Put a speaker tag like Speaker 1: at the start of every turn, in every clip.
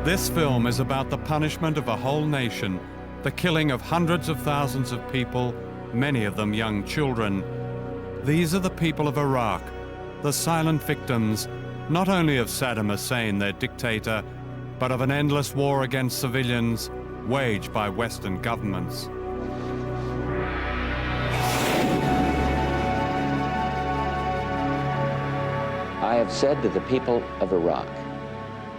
Speaker 1: This film is about the punishment of a whole nation, the killing of hundreds of thousands of people, many of them young children. These are the people of Iraq, the silent victims, not only of Saddam Hussein, their dictator, but of an endless war against civilians waged by Western governments.
Speaker 2: I have said to the people of Iraq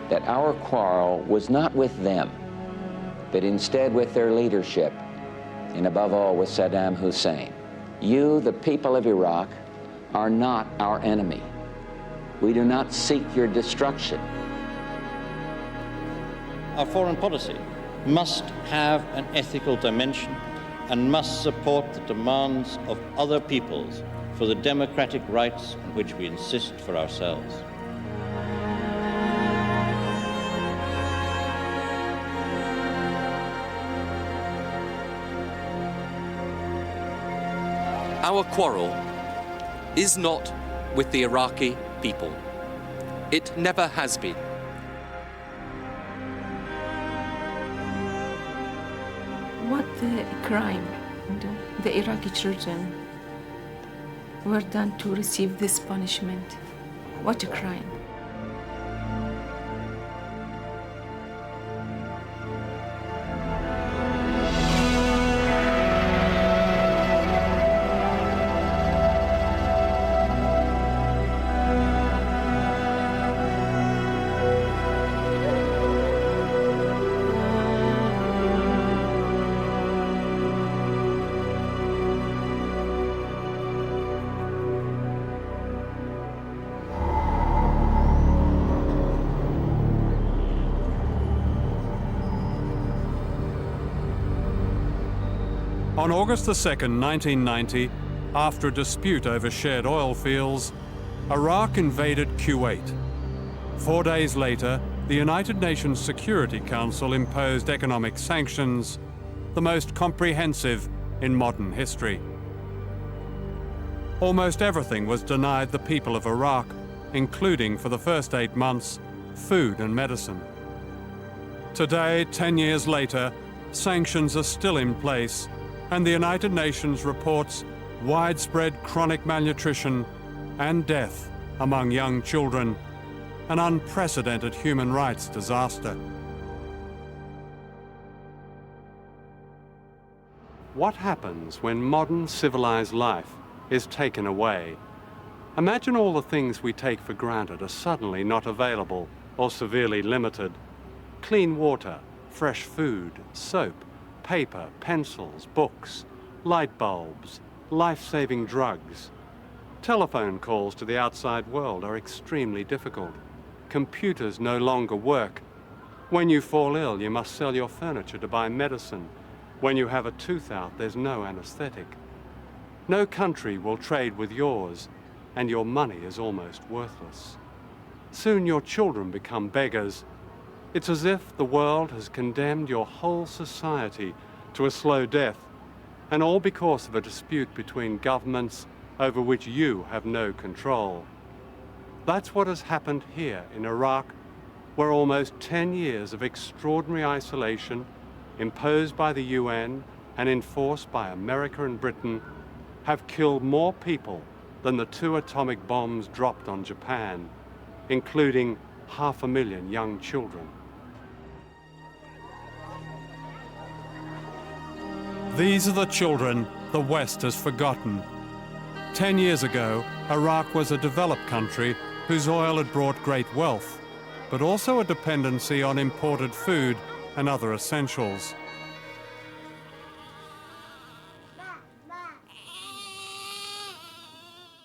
Speaker 2: that our quarrel was not with them, but instead with their leadership, and above all with Saddam Hussein. You, the people of Iraq, are not our enemy. We do not seek your destruction.
Speaker 3: Our foreign policy must have an ethical dimension and must support the demands of other peoples for the democratic rights on which we insist for ourselves.
Speaker 4: Our quarrel is not with the Iraqi people. It never has been.
Speaker 5: What the crime the Iraqi children were done to receive this punishment? What a crime.
Speaker 1: On August 2nd, 1990, after a dispute over shared oil fields, Iraq invaded Kuwait. 4 days later, the United Nations Security Council imposed economic sanctions, the most comprehensive in modern history. Almost everything was denied the people of Iraq, including, for the first 8 months, food and medicine. Today, 10 years later, sanctions are still in place, and the United Nations reports widespread chronic malnutrition and death among young children, an unprecedented human rights disaster. What happens when modern civilized life is taken away? Imagine all the things we take for granted are suddenly not available or severely limited. Clean water, fresh food, soap, paper, pencils, books, light bulbs, life-saving drugs. Telephone calls to the outside world are extremely difficult. Computers no longer work. When you fall ill, you must sell your furniture to buy medicine. When you have a tooth out, there's no anesthetic. No country will trade with yours, and your money is almost worthless. Soon your children become beggars. It's as if the world has condemned your whole society to a slow death, and all because of a dispute between governments over which you have no control. That's what has happened here in Iraq, where almost 10 years of extraordinary isolation, imposed by the UN and enforced by America and Britain, have killed more people than the 2 atomic bombs dropped on Japan, including 500,000 young children. These are the children the West has forgotten. 10 years ago, Iraq was a developed country whose oil had brought great wealth, but also a dependency on imported food and other essentials.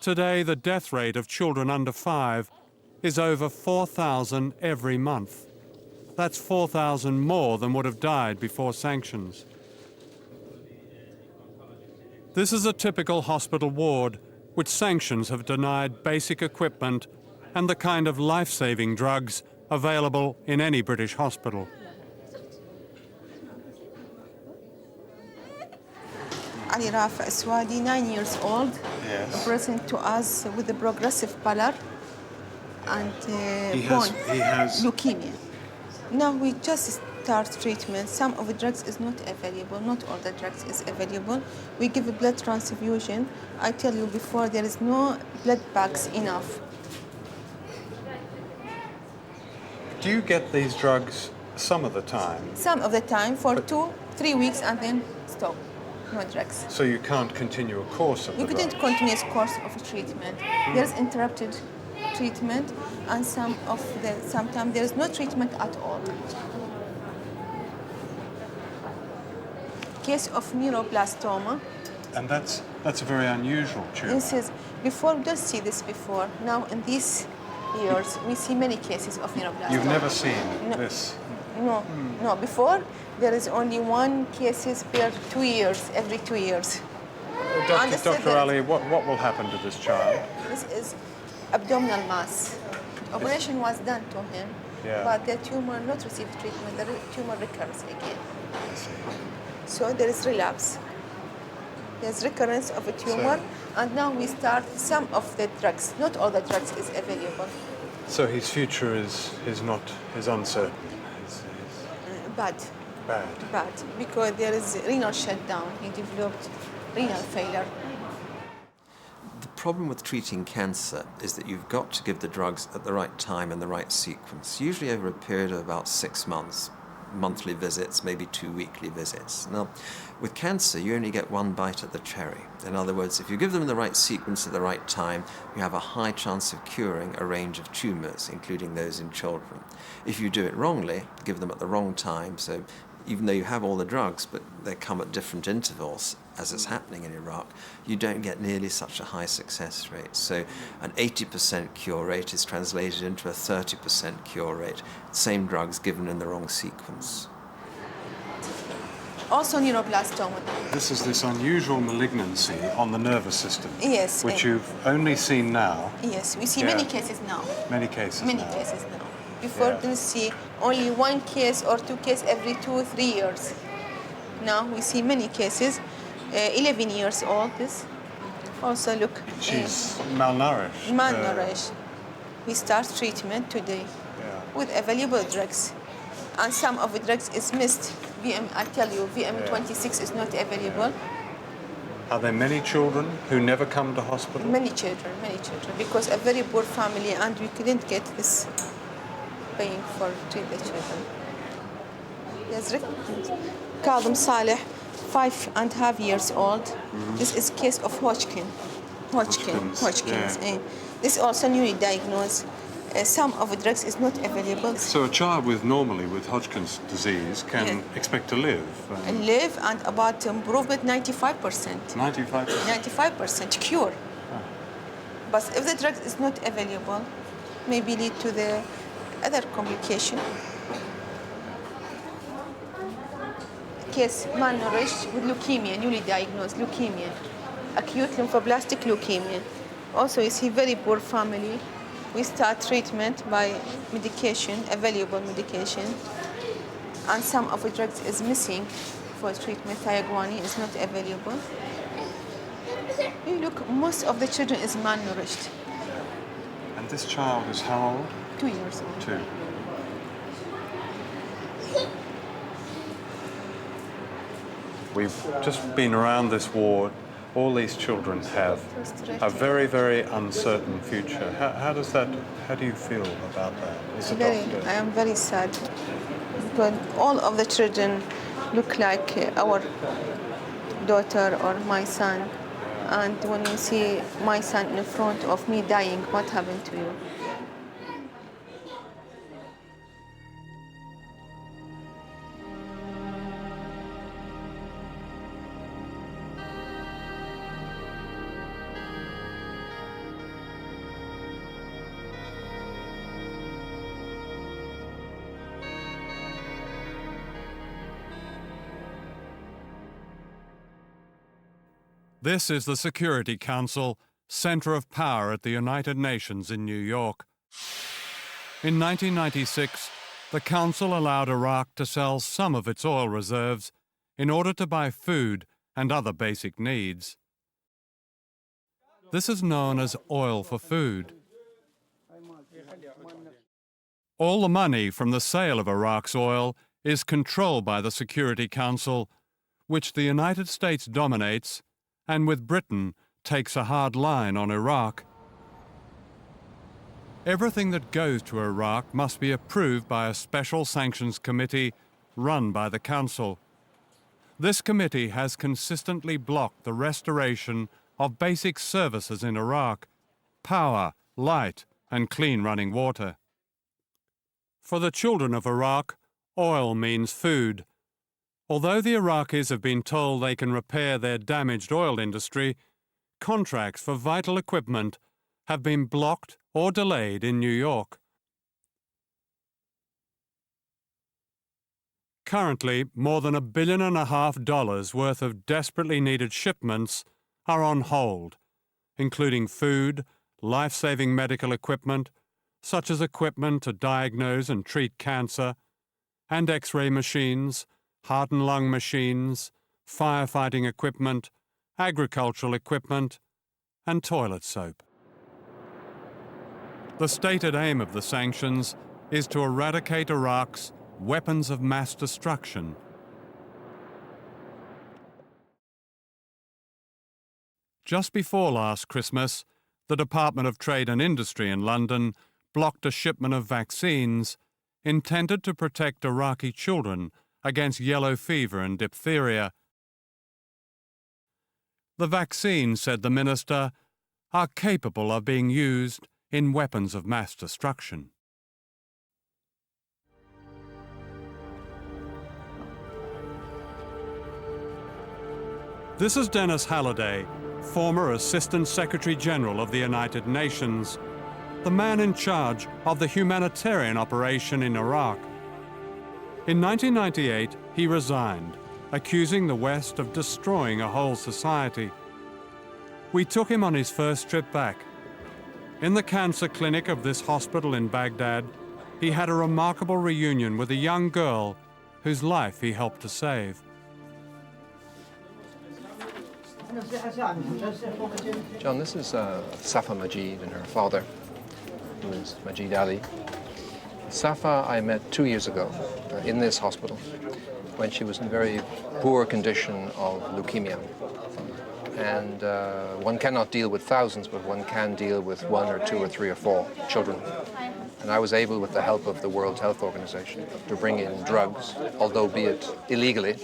Speaker 1: Today, the death rate of children under 5 is over 4,000 every month. That's 4,000 more than would have died before sanctions. This is a typical hospital ward, which sanctions have denied basic equipment and the kind of life-saving drugs available in any British hospital.
Speaker 6: Ali Rafa Aswadi, 9 years old, present to us with a progressive pallor and
Speaker 7: he has
Speaker 6: leukemia. Now we just start treatment. Some of the drugs is not available. Not all the drugs is available. We give a blood transfusion. I tell you before, there is no blood bags enough.
Speaker 1: Do you get these drugs some of the time?
Speaker 6: Some of the time for 2-3 weeks and then stop. No drugs.
Speaker 1: So you can't continue a course of the
Speaker 6: You couldn't
Speaker 1: drug?
Speaker 6: continuous course of treatment. There's interrupted treatment, and sometimes there is no treatment at all. Case of neuroblastoma.
Speaker 1: And that's a very unusual tumor.
Speaker 6: This is before we don't see this before. Now in these years we see many cases of neuroblastoma.
Speaker 1: You've never seen
Speaker 6: No.
Speaker 1: this?
Speaker 6: No. Before there is only one cases per 2 years, every 2 years.
Speaker 1: Dr. Ali, what will happen to this child?
Speaker 6: This is abdominal mass. Operation was done to him,
Speaker 1: Yeah.
Speaker 6: but the tumor not received treatment. The tumor recurs again. So there is relapse. There's recurrence of a tumor, and now we start some of the drugs. Not all the drugs is available.
Speaker 1: So his future is uncertain.
Speaker 6: Bad, because there is renal shutdown. He developed renal failure.
Speaker 7: The problem with treating cancer is that you've got to give the drugs at the right time and the right sequence, usually over a period of about 6 months, monthly visits, maybe 2 weekly visits. Now, with cancer, you only get one bite at the cherry. In other words, if you give them the right sequence at the right time, you have a high chance of curing a range of tumours, including those in children. If you do it wrongly, give them at the wrong time, so even though you have all the drugs, but they come at different intervals, as is happening in Iraq, you don't get nearly such a high success rate. So an 80% cure rate is translated into a 30% cure rate, same drugs given in the wrong sequence.
Speaker 6: Also neuroblastoma.
Speaker 1: This is this unusual malignancy on the nervous system.
Speaker 6: Yes.
Speaker 1: Which you've only seen now.
Speaker 6: Yes, we see
Speaker 1: Yeah.
Speaker 6: many cases now.
Speaker 1: Many cases
Speaker 6: Many
Speaker 1: now.
Speaker 6: cases now. Before
Speaker 1: Yeah.
Speaker 6: we see only 1 case or 2 cases every 2-3 years. Now we see many cases. 11 years old. This. Also look.
Speaker 1: She's malnourished.
Speaker 6: Malnourished. We start treatment today with available drugs, and some of the drugs is missed. I tell you, VM26 is not available.
Speaker 1: Are there many children who never come to hospital?
Speaker 6: Many children, because a very poor family, and we couldn't get this paying for treat the children. Yes, Kadam Saleh, 5.5 years old. This is case of Hodgkin's.
Speaker 1: Yeah.
Speaker 6: This is also newly diagnosed. Some of the drugs is not available.
Speaker 1: So a child with Hodgkin's disease can expect to live?
Speaker 6: Live and about improvement 95%.
Speaker 1: 95%?
Speaker 6: 95% cure. But if the drug is not available, maybe lead to the other complication. Case malnourished with leukemia, newly diagnosed leukemia, acute lymphoblastic leukemia. Also, you see very poor family. We start treatment by medication, available medication, and some of the drugs is missing for treatment. Thiaguani is not available. You look, most of the children is malnourished.
Speaker 1: And this child is how old?
Speaker 6: 2 years old.
Speaker 1: 2. We've just been around this ward. All these children have a very, very uncertain future. How do you feel about that as a doctor?
Speaker 6: I am very sad, but all of the children look like our daughter or my son. And when you see my son in front of me dying, what happened to you?
Speaker 1: This is the Security Council, center of power at the United Nations in New York. In 1996, the Council allowed Iraq to sell some of its oil reserves in order to buy food and other basic needs. This is known as oil for food. All the money from the sale of Iraq's oil is controlled by the Security Council, which the United States dominates, and with Britain takes a hard line on Iraq. Everything that goes to Iraq must be approved by a special sanctions committee run by the Council. This committee has consistently blocked the restoration of basic services in Iraq: power, light, and clean running water. For the children of Iraq, oil means food. Although the Iraqis have been told they can repair their damaged oil industry, contracts for vital equipment have been blocked or delayed in New York. Currently, more than $1.5 billion worth of desperately needed shipments are on hold, including food, life-saving medical equipment, such as equipment to diagnose and treat cancer, and X-ray machines, heart and lung machines, firefighting equipment, agricultural equipment, and toilet soap. The stated aim of the sanctions is to eradicate Iraq's weapons of mass destruction. Just before last Christmas, the Department of Trade and Industry in London blocked a shipment of vaccines intended to protect Iraqi children against yellow fever and diphtheria. The vaccines, said the minister, are capable of being used in weapons of mass destruction. This is Dennis Halliday, former Assistant Secretary General of the United Nations, the man in charge of the humanitarian operation in Iraq. In 1998, he resigned, accusing the West of destroying a whole society. We took him on his first trip back. In the cancer clinic of this hospital in Baghdad, he had a remarkable reunion with a young girl whose life he helped to save.
Speaker 8: John, this is Safa Majid and her father, who is Majid Ali. Safa I met 2 years ago in this hospital when she was in very poor condition of leukemia. And one cannot deal with thousands, but one can deal with 1 or 2 or 3 or 4 children. And I was able, with the help of the World Health Organization, to bring in drugs, although be it illegally,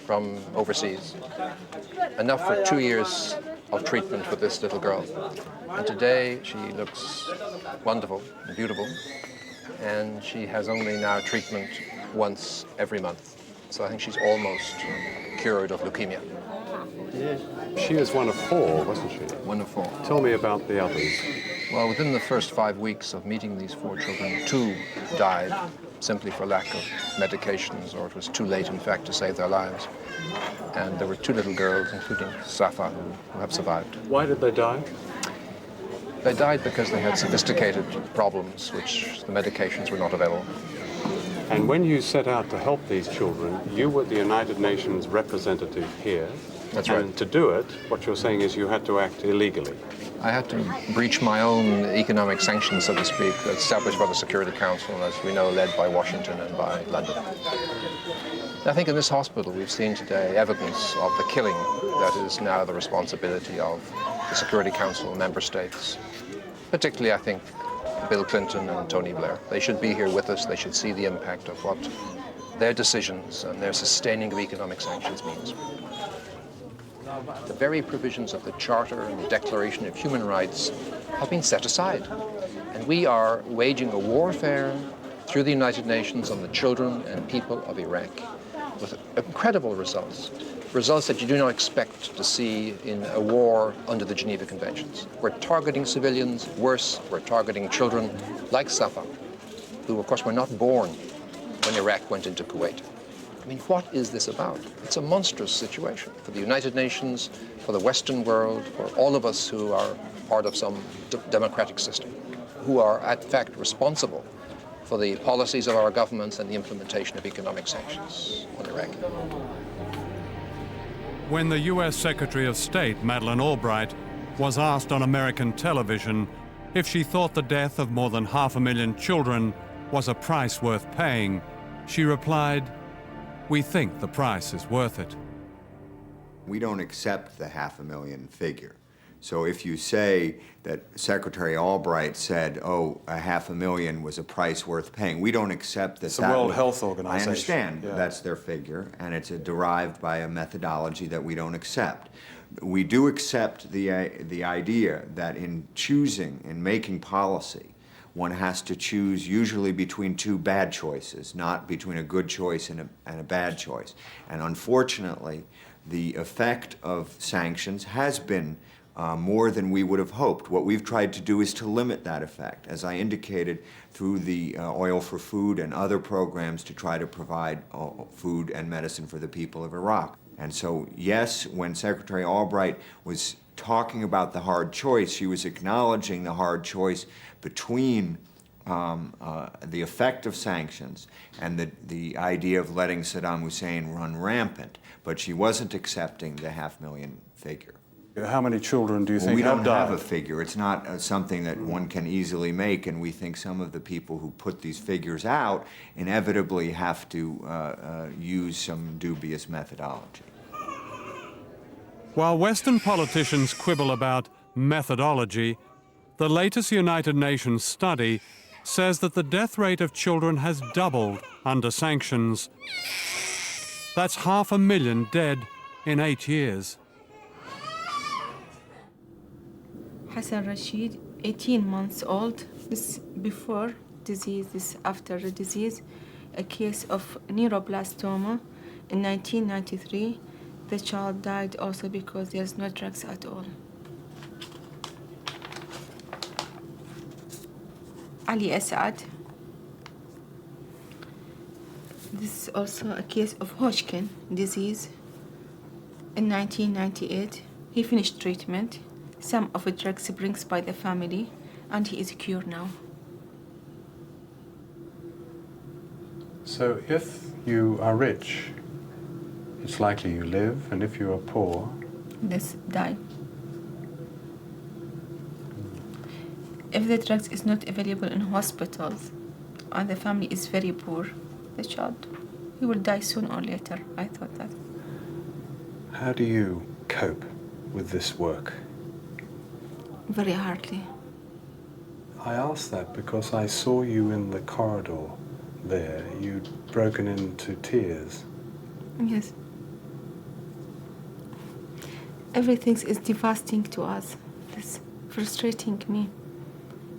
Speaker 8: from overseas. Enough for 2 years of treatment for this little girl. And today she looks wonderful and beautiful, and she has only now treatment once every month. So I think she's almost cured of leukemia.
Speaker 1: She was one of 4, wasn't she?
Speaker 8: One of 4.
Speaker 1: Tell me about the others.
Speaker 8: Well, within the first 5 weeks of meeting these 4 children, 2 died simply for lack of medications, or it was too late, in fact, to save their lives. And there were 2 little girls, including Safa, who have survived.
Speaker 1: Why did they die?
Speaker 8: They died because they had sophisticated problems which the medications were not available.
Speaker 1: And when you set out to help these children, you were the United Nations representative here.
Speaker 8: That's right.
Speaker 1: And to do it, what you're saying is you had to act illegally.
Speaker 8: I had to breach my own economic sanctions, so to speak, established by the Security Council, as we know, led by Washington and by London. I think in this hospital we've seen today evidence of the killing that is now the responsibility of the Security Council member states, particularly, I think, Bill Clinton and Tony Blair. They should be here with us. They should see the impact of what their decisions and their sustaining of economic sanctions means. The very provisions of the Charter and the Declaration of Human Rights have been set aside. And we are waging a warfare through the United Nations on the children and people of Iraq with incredible results, results that you do not expect to see in a war under the Geneva Conventions. We're targeting civilians, worse, we're targeting children like Safa, who of course were not born when Iraq went into Kuwait. I mean, what is this about? It's a monstrous situation for the United Nations, for the Western world, for all of us who are part of some democratic system, who are, in fact, responsible for the policies of our governments and the implementation of economic sanctions on Iraq.
Speaker 1: When the U.S. Secretary of State, Madeleine Albright, was asked on American television if she thought the death of more than 500,000 children was a price worth paying, she replied, "We think the price is worth it."
Speaker 9: We don't accept the 500,000 figure. So if you say that Secretary Albright said, oh, 500,000 was a price worth paying, we don't accept that.
Speaker 10: It's the World Health Organization.
Speaker 9: I understand
Speaker 10: yeah.
Speaker 9: That's their figure, and it's derived by a methodology that we don't accept. We do accept the idea that in choosing, in making policy, one has to choose usually between two bad choices, not between a good choice and a bad choice. And unfortunately, the effect of sanctions has been more than we would have hoped. What we've tried to do is to limit that effect, as I indicated, through the Oil for Food and other programs to try to provide food and medicine for the people of Iraq. And so, yes, when Secretary Albright was talking about the hard choice, she was acknowledging the hard choice between the effect of sanctions and the idea of letting Saddam Hussein run rampant, but she wasn't accepting the 500,000 figure.
Speaker 10: How many children do you think
Speaker 9: we
Speaker 10: have
Speaker 9: don't
Speaker 10: died?
Speaker 9: have a figure. It's not something that one can easily make, and we think some of the people who put these figures out inevitably have to use some dubious methodology.
Speaker 1: While Western politicians quibble about methodology, the latest United Nations study says that the death rate of children has doubled under sanctions. That's 500,000 dead in 8 years.
Speaker 5: Hassan Rashid, 18 months old, this before disease, this after the disease, a case of neuroblastoma in 1993. The child died also because there's no drugs at all. Ali Assad. This is also a case of Hodgkin disease in 1998. He finished treatment. Some of the drugs brings by the family, and he is cured now.
Speaker 10: So if you are rich, it's likely you live, and if you are poor,
Speaker 5: This die. If the drugs is not available in hospitals, and the family is very poor, the child, he will die soon or later. I thought that.
Speaker 10: how do you cope with this work?
Speaker 5: Very hardly.
Speaker 10: I ask that because I saw you in the corridor there. You'd broken into tears.
Speaker 5: Yes. Everything is devastating to us. It's frustrating me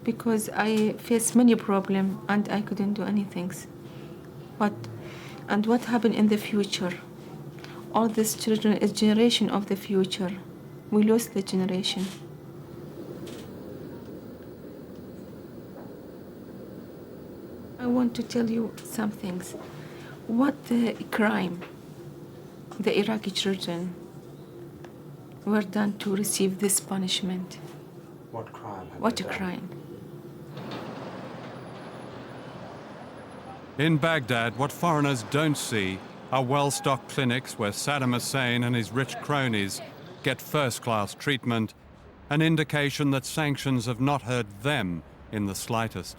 Speaker 5: because I face many problems and I couldn't do anything. What happened in the future? All these children is generation of the future. We lost the generation. I want to tell you some things. What the crime the Iraqi children were done to receive this punishment?
Speaker 10: What crime?
Speaker 5: What a crime.
Speaker 1: In Baghdad, what foreigners don't see are well-stocked clinics where Saddam Hussein and his rich cronies get first-class treatment, an indication that sanctions have not hurt them in the slightest.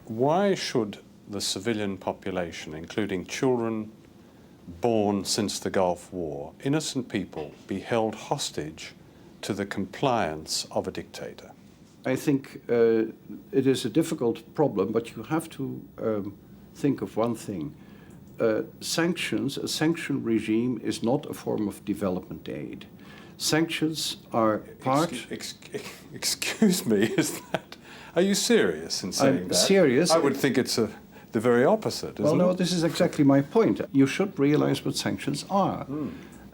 Speaker 10: Why should the civilian population, including children born since the Gulf War, innocent people, be held hostage to the compliance of a dictator?
Speaker 11: I think it is a difficult problem, but you have to think of one thing. A sanction regime is not a form of development aid. Sanctions are part...
Speaker 10: Excuse me, are you serious in saying that?
Speaker 11: I'm serious.
Speaker 10: I would think it's the very opposite, isn't it?
Speaker 11: Well, no, this is exactly my point. You should realize what sanctions are.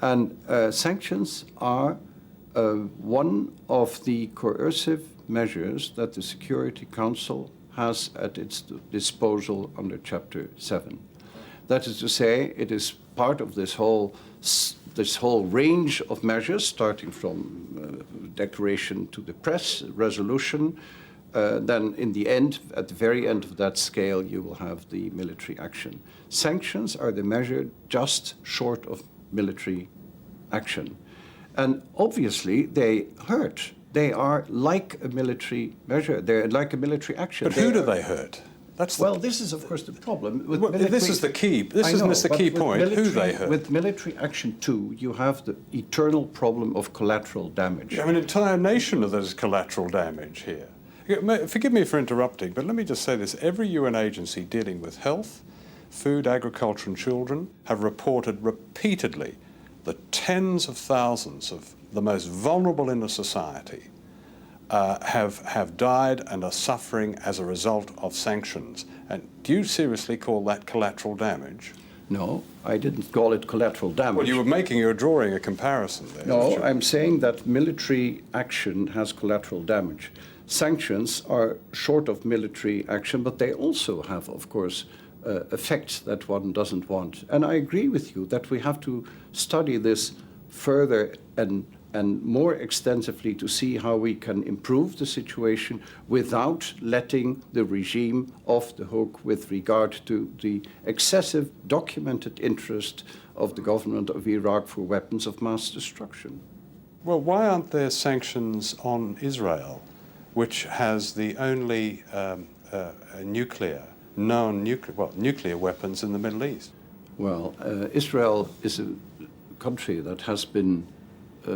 Speaker 11: And sanctions are one of the coercive measures that the Security Council has at its disposal under Chapter 7. That is to say, it is part of this whole range of measures, starting from declaration to the press, resolution. Then in the end, at the very end of that scale, you will have the military action. Sanctions are the measure just short of military action. And obviously, they hurt They are like a military measure. They're like a military action.
Speaker 10: But who do they hurt?
Speaker 11: Well, this is, of course, the problem.
Speaker 10: Well, this is the key. This is the key point. Who they hurt?
Speaker 11: With military action too, you have the eternal problem of collateral damage.
Speaker 10: You have an entire nation of there's collateral damage here. Forgive me for interrupting, but let me just say this. Every UN agency dealing with health, food, agriculture and children have reported repeatedly that tens of thousands of the most vulnerable in a society have died and are suffering as a result of sanctions. And do you seriously call that collateral damage?
Speaker 11: No, I didn't call it collateral damage.
Speaker 10: Well, you're drawing a comparison there.
Speaker 11: No, I'm saying that military action has collateral damage. Sanctions are short of military action, but they also have, of course, effects that one doesn't want. And I agree with you that we have to study this further and more extensively to see how we can improve the situation without letting the regime off the hook with regard to the excessive documented interest of the government of Iraq for weapons of mass destruction.
Speaker 10: Well, why aren't there sanctions on Israel, which has the only nuclear weapons in the Middle East?
Speaker 11: Well, Israel is a country that has been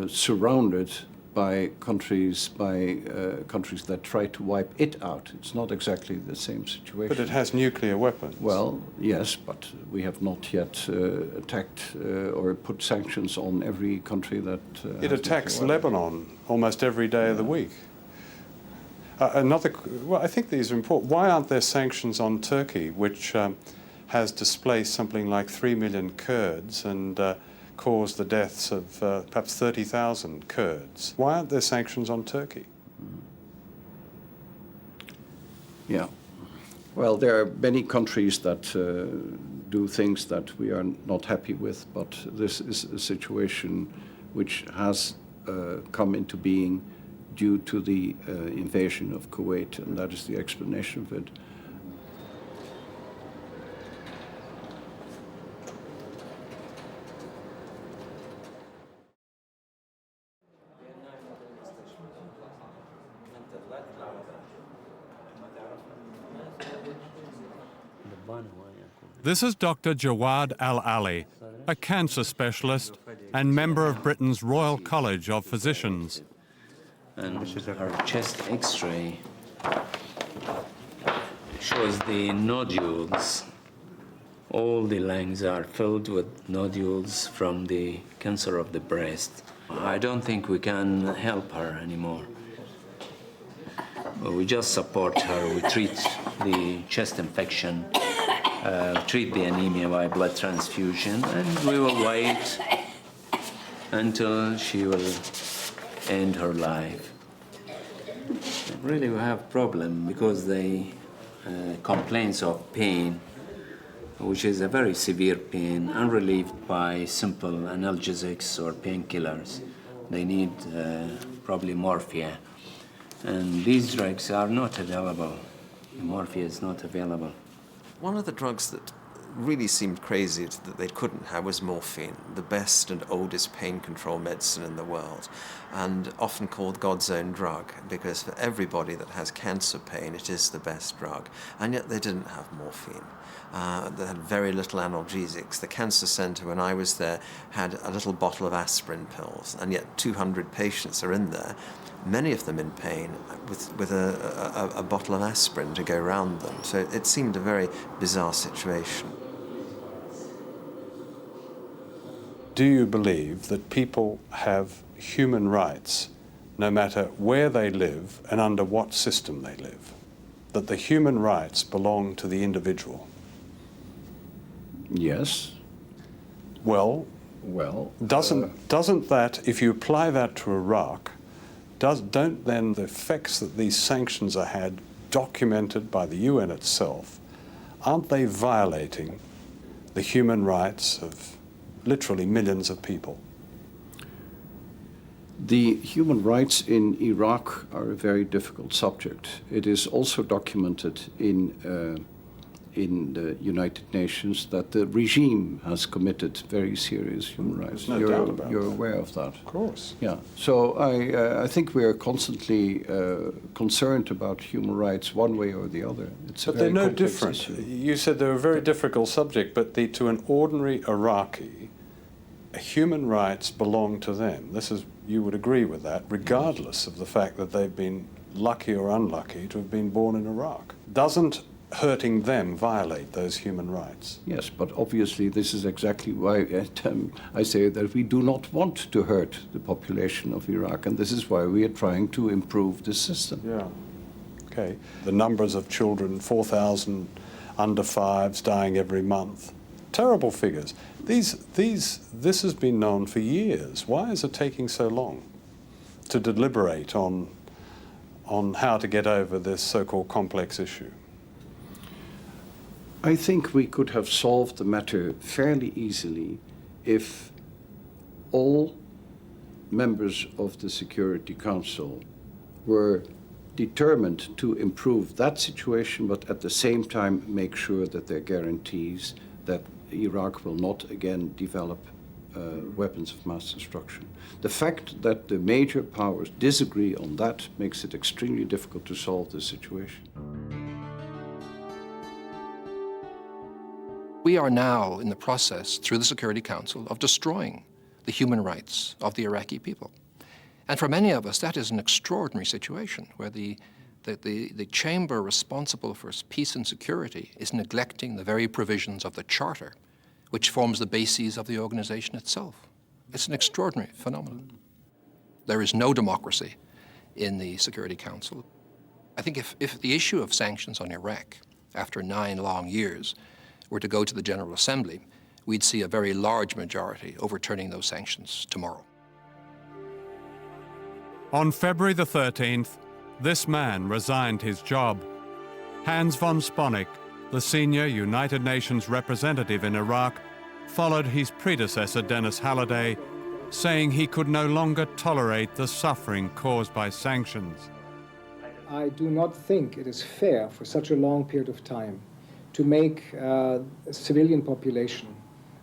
Speaker 11: surrounded by countries that try to wipe it out. It's not exactly the same situation.
Speaker 10: But it has nuclear weapons.
Speaker 11: Well, yes, but we have not yet attacked or put sanctions on every country that
Speaker 10: it attacks Lebanon almost every day of the week. I think these are important. Why aren't there sanctions on Turkey, which has displaced something like 3 million Kurds and caused the deaths of perhaps 30,000 Kurds? Why aren't there sanctions on Turkey?
Speaker 11: Yeah. Well, there are many countries that do things that we are not happy with, but this is a situation which has come into being due to the invasion of Kuwait, and that is the explanation of it.
Speaker 1: This is Dr. Jawad Al-Ali, a cancer specialist and member of Britain's Royal College of Physicians.
Speaker 12: And her chest X-ray shows the nodules. All the lungs are filled with nodules from the cancer of the breast. I don't think we can help her anymore. We just support her. We treat the chest infection, treat the anemia by blood transfusion, and we will wait until she will end her life. Really, we have problem because they complaints of pain, which is a very severe pain, unrelieved by simple analgesics or painkillers. They need probably morphia, and these drugs are not available. Morphia is not available.
Speaker 7: One of the drugs that really seemed crazy that they couldn't have was morphine, the best and oldest pain control medicine in the world, and often called God's own drug, because for everybody that has cancer pain, it is the best drug. And yet they didn't have morphine. They had very little analgesics. The cancer center, when I was there, had a little bottle of aspirin pills, and yet 200 patients are in there, many of them in pain, with a bottle of aspirin to go around them. So it seemed a very bizarre situation.
Speaker 10: Do you believe that people have human rights no matter where they live and under what system they live? That the human rights belong to the individual?
Speaker 11: Yes.
Speaker 10: Well, doesn't that, if you apply that to Iraq, don't then the effects that these sanctions are had, documented by the UN itself, aren't they violating the human rights of literally millions of people?
Speaker 11: The human rights in Iraq are a very difficult subject. It is also documented in in the United Nations that the regime has committed very serious human rights.
Speaker 10: No doubt about
Speaker 11: you're
Speaker 10: that.
Speaker 11: aware of that.
Speaker 10: Of course.
Speaker 11: Yeah. So I think we are constantly concerned about human rights one way or the other. It's
Speaker 10: But
Speaker 11: a very
Speaker 10: they're no
Speaker 11: complex
Speaker 10: different.
Speaker 11: issue.
Speaker 10: You said they're a very difficult subject, but to an ordinary Iraqi, human rights belong to them. You would agree with that, regardless of the fact that they've been lucky or unlucky to have been born in Iraq. Doesn't hurting them violate those human rights?
Speaker 11: Yes, but obviously this is exactly why I say that we do not want to hurt the population of Iraq, and this is why we are trying to improve the system.
Speaker 10: Yeah. Okay. The numbers of children, 4,000 under fives dying every month. Terrible figures. This has been known for years. Why is it taking so long to deliberate on how to get over this so-called complex issue?
Speaker 11: I think we could have solved the matter fairly easily if all members of the Security Council were determined to improve that situation, but at the same time make sure that there are guarantees that Iraq will not again develop weapons of mass destruction. The fact that the major powers disagree on that makes it extremely difficult to solve this situation.
Speaker 8: We are now in the process, through the Security Council, of destroying the human rights of the Iraqi people. And for many of us, that is an extraordinary situation where the chamber responsible for peace and security is neglecting the very provisions of the Charter, which forms the bases of the organization itself. It's an extraordinary phenomenon. There is no democracy in the Security Council. I think if the issue of sanctions on Iraq, after 9 long years, were to go to the General Assembly, we'd see a very large majority overturning those sanctions tomorrow.
Speaker 1: On February the 13th, this man resigned his job. Hans von Sponik, the senior United Nations representative in Iraq, followed his predecessor Dennis Halliday, saying he could no longer tolerate the suffering caused by sanctions.
Speaker 13: I do not think it is fair for such a long period of time to make a civilian population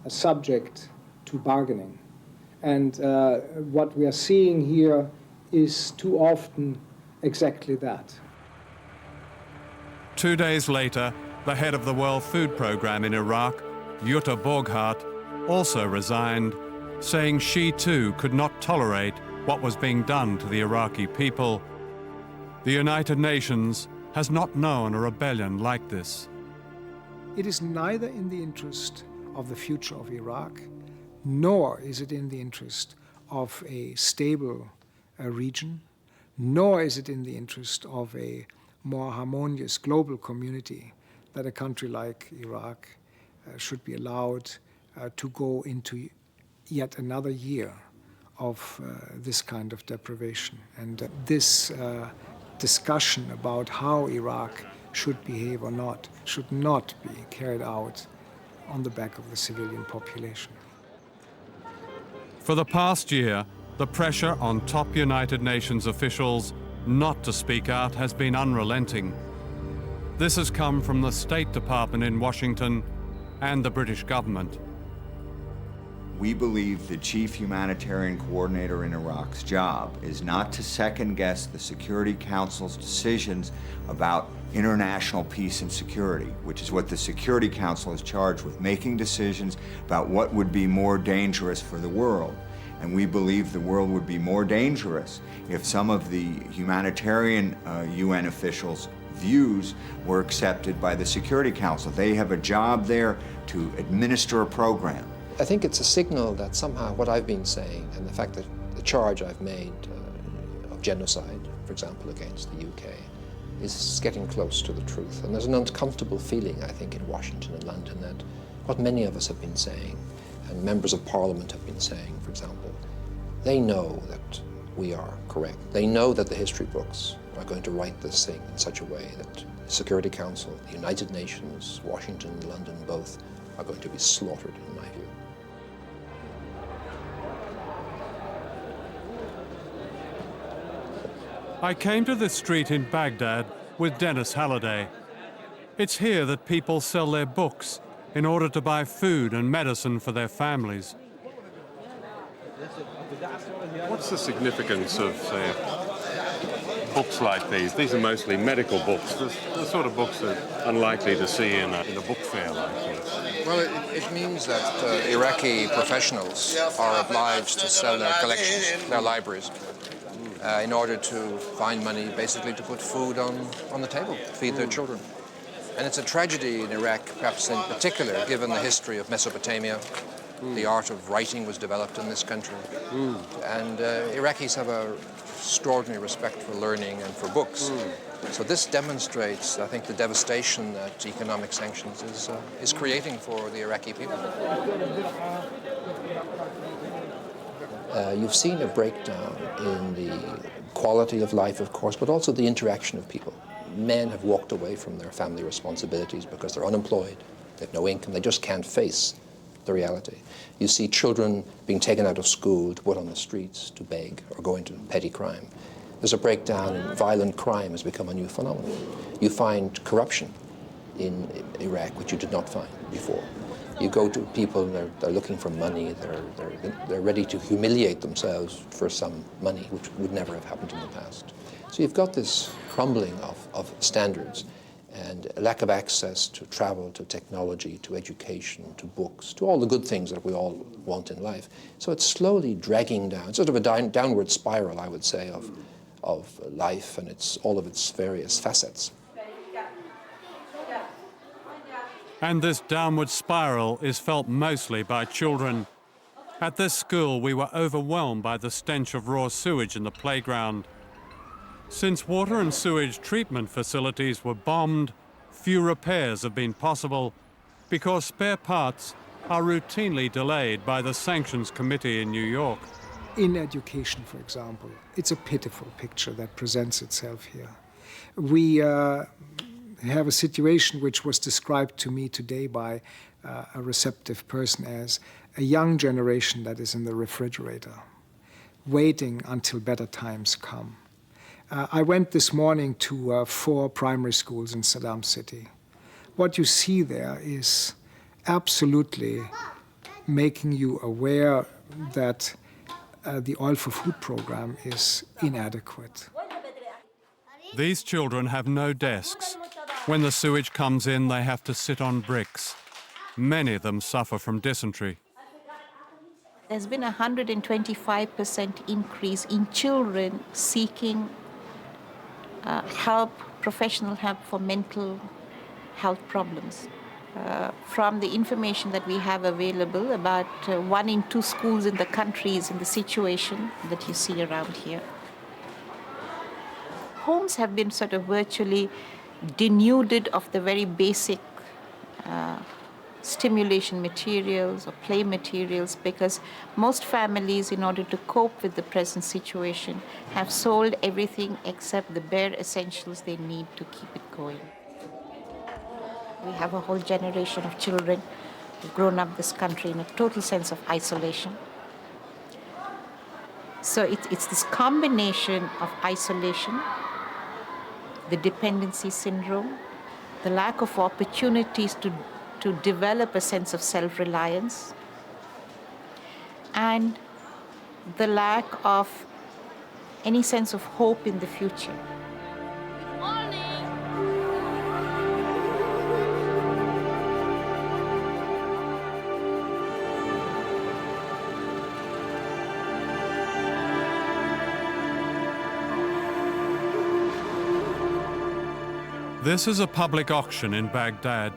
Speaker 13: a subject to bargaining. And what we are seeing here is too often exactly that.
Speaker 1: 2 days later, the head of the World Food Programme in Iraq, Jutta Borghardt, also resigned, saying she too could not tolerate what was being done to the Iraqi people. The United Nations has not known a rebellion like this.
Speaker 13: It is neither in the interest of the future of Iraq, nor is it in the interest of a stable region, nor is it in the interest of a more harmonious global community that a country like Iraq should be allowed to go into yet another year of this kind of deprivation. And this discussion about how Iraq should behave or not should not be carried out on the back of the civilian population.
Speaker 1: For the past year, the pressure on top United Nations officials not to speak out has been unrelenting. This has come from the State Department in Washington and the British government.
Speaker 9: We believe the chief humanitarian coordinator in Iraq's job is not to second-guess the Security Council's decisions about international peace and security, which is what the Security Council is charged with, making decisions about what would be more dangerous for the world. And we believe the world would be more dangerous if some of the humanitarian UN officials' views were accepted by the Security Council. They have a job there to administer a program.
Speaker 8: I think it's a signal that somehow what I've been saying and the fact that the charge I've made of genocide, for example, against the UK, is getting close to the truth. And there's an uncomfortable feeling, I think, in Washington and London that what many of us have been saying, and members of Parliament have been saying, for example, they know that we are correct. They know that the history books are going to write this thing in such a way that the Security Council, the United Nations, Washington and London both are going to be slaughtered, in my view.
Speaker 1: I came to this street in Baghdad with Dennis Halliday. It's here that people sell their books in order to buy food and medicine for their families. What's the significance of, say, books like these? These are mostly medical books, the sort of books that are unlikely to see in a book fair like this.
Speaker 8: Well, it means that Iraqi professionals are obliged to sell their collections, their libraries, in order to find money, basically to put food on the table, feed their children. And it's a tragedy in Iraq, perhaps in particular, given the history of Mesopotamia. The art of writing was developed in this country. And Iraqis have an extraordinary respect for learning and for books. So this demonstrates, I think, the devastation that economic sanctions is creating for the Iraqi people. You've seen a breakdown in the quality of life, of course, but also the interaction of people. Men have walked away from their family responsibilities because they're unemployed, they have no income, they just can't face the reality. You see children being taken out of school to put on the streets to beg or go into petty crime. There's a breakdown in violent crime has become a new phenomenon. You find corruption in Iraq, which you did not find before. You go to people, they're looking for money, they're ready to humiliate themselves for some money, which would never have happened in the past. So you've got this crumbling of standards and a lack of access to travel, to technology, to education, to books, to all the good things that we all want in life. So it's slowly dragging down, sort of a downward spiral, I would say, of life and all of its various facets.
Speaker 1: And this downward spiral is felt mostly by children. At this school, we were overwhelmed by the stench of raw sewage in the playground. Since water and sewage treatment facilities were bombed, few repairs have been possible because spare parts are routinely delayed by the Sanctions Committee in New York.
Speaker 13: In education, for example, it's a pitiful picture that presents itself here. We have a situation which was described to me today by a receptive person as a young generation that is in the refrigerator, waiting until better times come. I went this morning to 4 primary schools in Saddam City. What you see there is absolutely making you aware that the Oil for Food program is inadequate.
Speaker 1: These children have no desks. When the sewage comes in, they have to sit on bricks. Many of them suffer from dysentery.
Speaker 14: There's been a 125% increase in children seeking professional help for mental health problems. From the information that we have available, about 1 in 2 schools in the country is in the situation that you see around here. Homes have been sort of virtually denuded of the very basic stimulation materials or play materials because most families, in order to cope with the present situation, have sold everything except the bare essentials they need to keep it going. We have a whole generation of children who've grown up this country in a total sense of isolation. So it's this combination of isolation, the dependency syndrome, the lack of opportunities to develop a sense of self-reliance, and the lack of any sense of hope in the future.
Speaker 1: This is a public auction in Baghdad.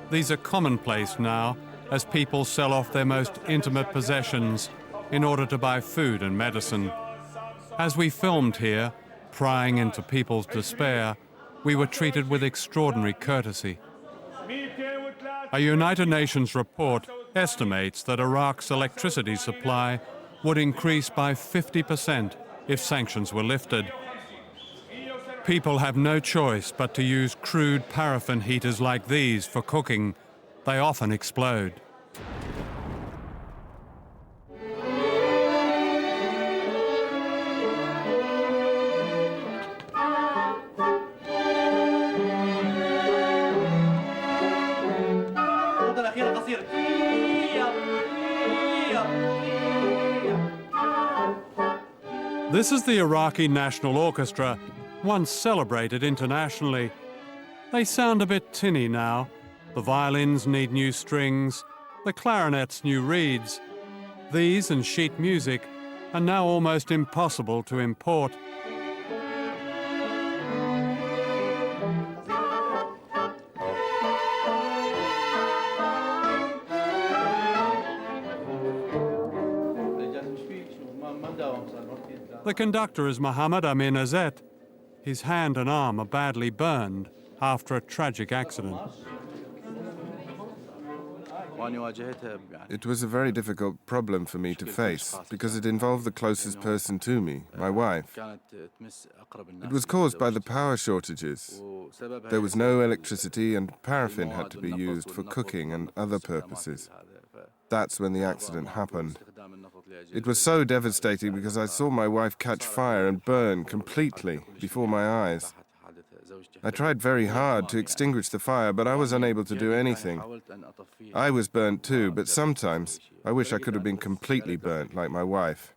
Speaker 1: These are commonplace now as people sell off their most intimate possessions in order to buy food and medicine. As we filmed here, prying into people's despair, we were treated with extraordinary courtesy. A United Nations report estimates that Iraq's electricity supply would increase by 50% if sanctions were lifted. People have no choice but to use crude paraffin heaters like these for cooking. They often explode. This is the Iraqi National Orchestra, once celebrated internationally. They sound a bit tinny now. The violins need new strings, the clarinets new reeds. These and sheet music are now almost impossible to import. The conductor is Mohammed Amin Azet. His hand and arm are badly burned after a tragic accident.
Speaker 15: It was a very difficult problem for me to face because it involved the closest person to me, my wife. It was caused by the power shortages. There was no electricity and paraffin had to be used for cooking and other purposes. That's when the accident happened. It was so devastating because I saw my wife catch fire and burn completely before my eyes. I tried very hard to extinguish the fire, but I was unable to do anything. I was burnt too, but sometimes I wish I could have been completely burnt like my wife.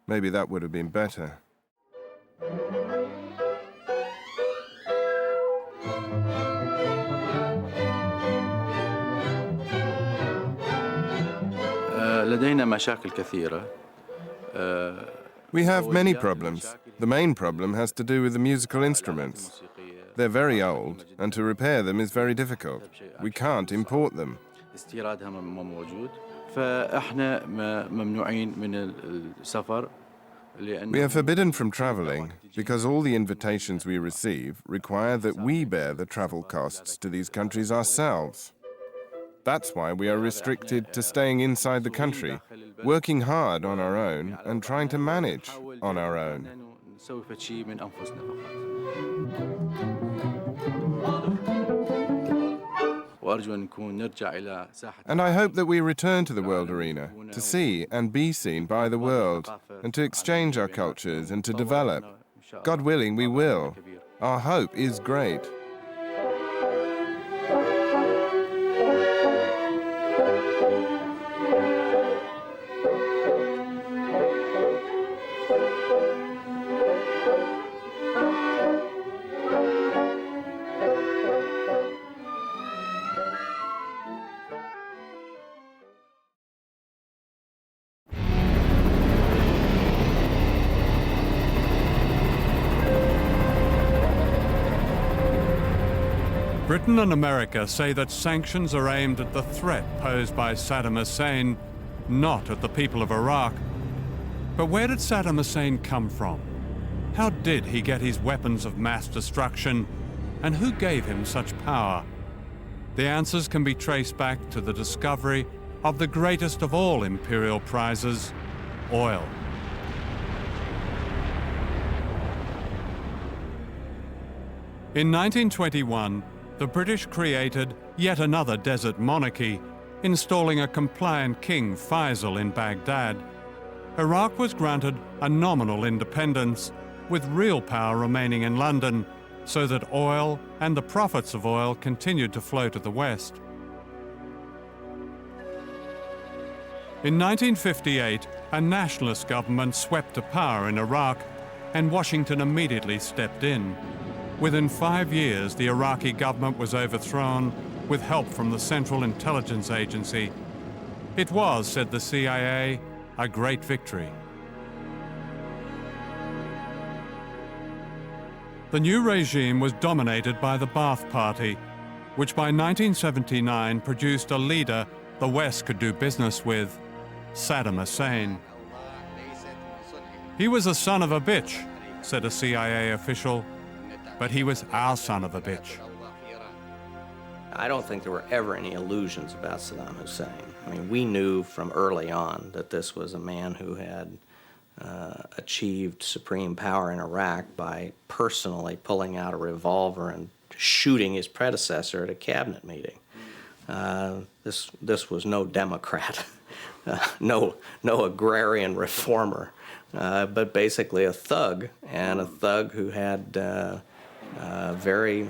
Speaker 15: Maybe that would have been better. We have many problems. The main problem has to do with the musical instruments. They're very old, and to repair them is very difficult. We can't import them. We are forbidden from traveling because all the invitations we receive require that we bear the travel costs to these countries ourselves. That's why we are restricted to staying inside the country, working hard on our own and trying to manage on our own. And I hope that we return to the world arena, to see and be seen by the world, and to exchange our cultures and to develop. God willing, we will. Our hope is great.
Speaker 1: Britain and America say that sanctions are aimed at the threat posed by Saddam Hussein, not at the people of Iraq. But where did Saddam Hussein come from? How did he get his weapons of mass destruction? And who gave him such power? The answers can be traced back to the discovery of the greatest of all imperial prizes, oil. In 1921, the British created yet another desert monarchy, installing a compliant king, Faisal, in Baghdad. Iraq was granted a nominal independence, with real power remaining in London, so that oil and the profits of oil continued to flow to the west. In 1958, a nationalist government swept to power in Iraq, and Washington immediately stepped in. Within 5 years, the Iraqi government was overthrown with help from the Central Intelligence Agency. It was, said the CIA, a great victory. The new regime was dominated by the Ba'ath Party, which by 1979 produced a leader the West could do business with, Saddam Hussein. He was a son of a bitch, said a CIA official, but he was our son of a bitch.
Speaker 16: I don't think there were ever any illusions about Saddam Hussein. I mean, we knew from early on that this was a man who had achieved supreme power in Iraq by personally pulling out a revolver and shooting his predecessor at a cabinet meeting. This was no Democrat, no agrarian reformer, but basically a thug, and a thug who had very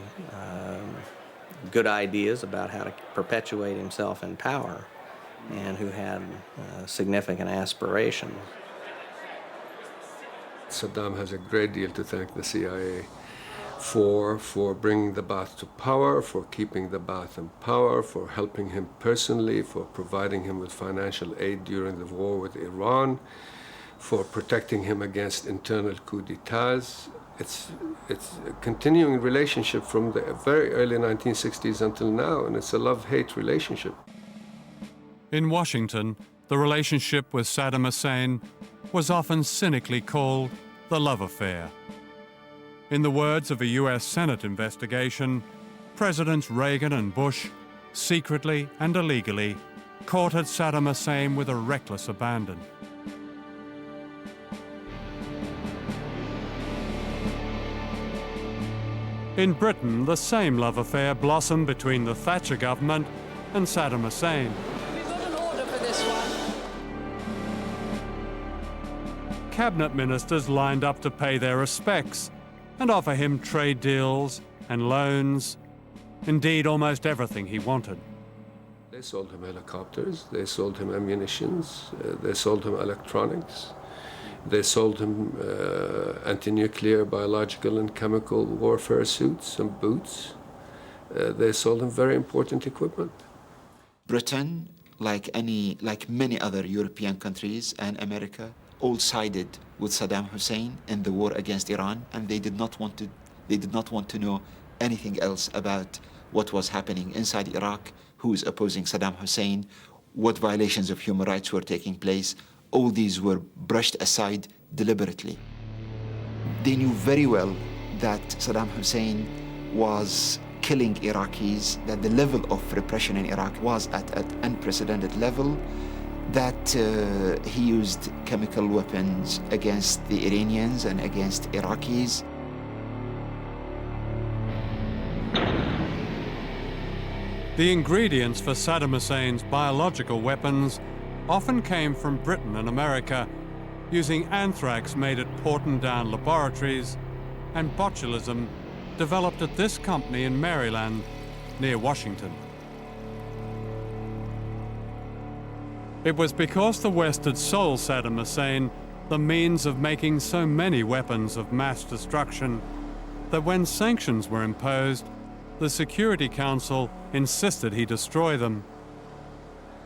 Speaker 16: good ideas about how to perpetuate himself in power, and who had significant aspirations.
Speaker 17: Saddam has a great deal to thank the CIA for bringing the Ba'ath to power, for keeping the Ba'ath in power, for helping him personally, for providing him with financial aid during the war with Iran, for protecting him against internal coups d'etats. It's a continuing relationship from the very early 1960s until now, and it's a love-hate relationship.
Speaker 1: In Washington, the relationship with Saddam Hussein was often cynically called the love affair. In the words of a US Senate investigation, Presidents Reagan and Bush secretly and illegally courted Saddam Hussein with a reckless abandon. In Britain, the same love affair blossomed between the Thatcher government and Saddam Hussein.
Speaker 18: We've got an order for this one.
Speaker 1: Cabinet ministers lined up to pay their respects and offer him trade deals and loans, indeed almost everything he wanted.
Speaker 17: They sold him helicopters, they sold him ammunitions, they sold him electronics, they sold him anti-nuclear, biological and chemical warfare suits and boots. They sold him very important equipment.
Speaker 19: Britain, like many other European countries and America, all sided with Saddam Hussein in the war against Iran, and they did not want to know anything else about what was happening inside Iraq, who is opposing Saddam Hussein, what violations of human rights were taking place. All these were brushed aside deliberately. They knew very well that Saddam Hussein was killing Iraqis, that the level of repression in Iraq was at an unprecedented level, that he used chemical weapons against the Iranians and against Iraqis.
Speaker 1: The ingredients for Saddam Hussein's biological weapons often came from Britain and America, using anthrax made at Porton-Down laboratories and botulism developed at this company in Maryland, near Washington. It was because the West had sold Saddam Hussein the means of making so many weapons of mass destruction that when sanctions were imposed, the Security Council insisted he destroy them.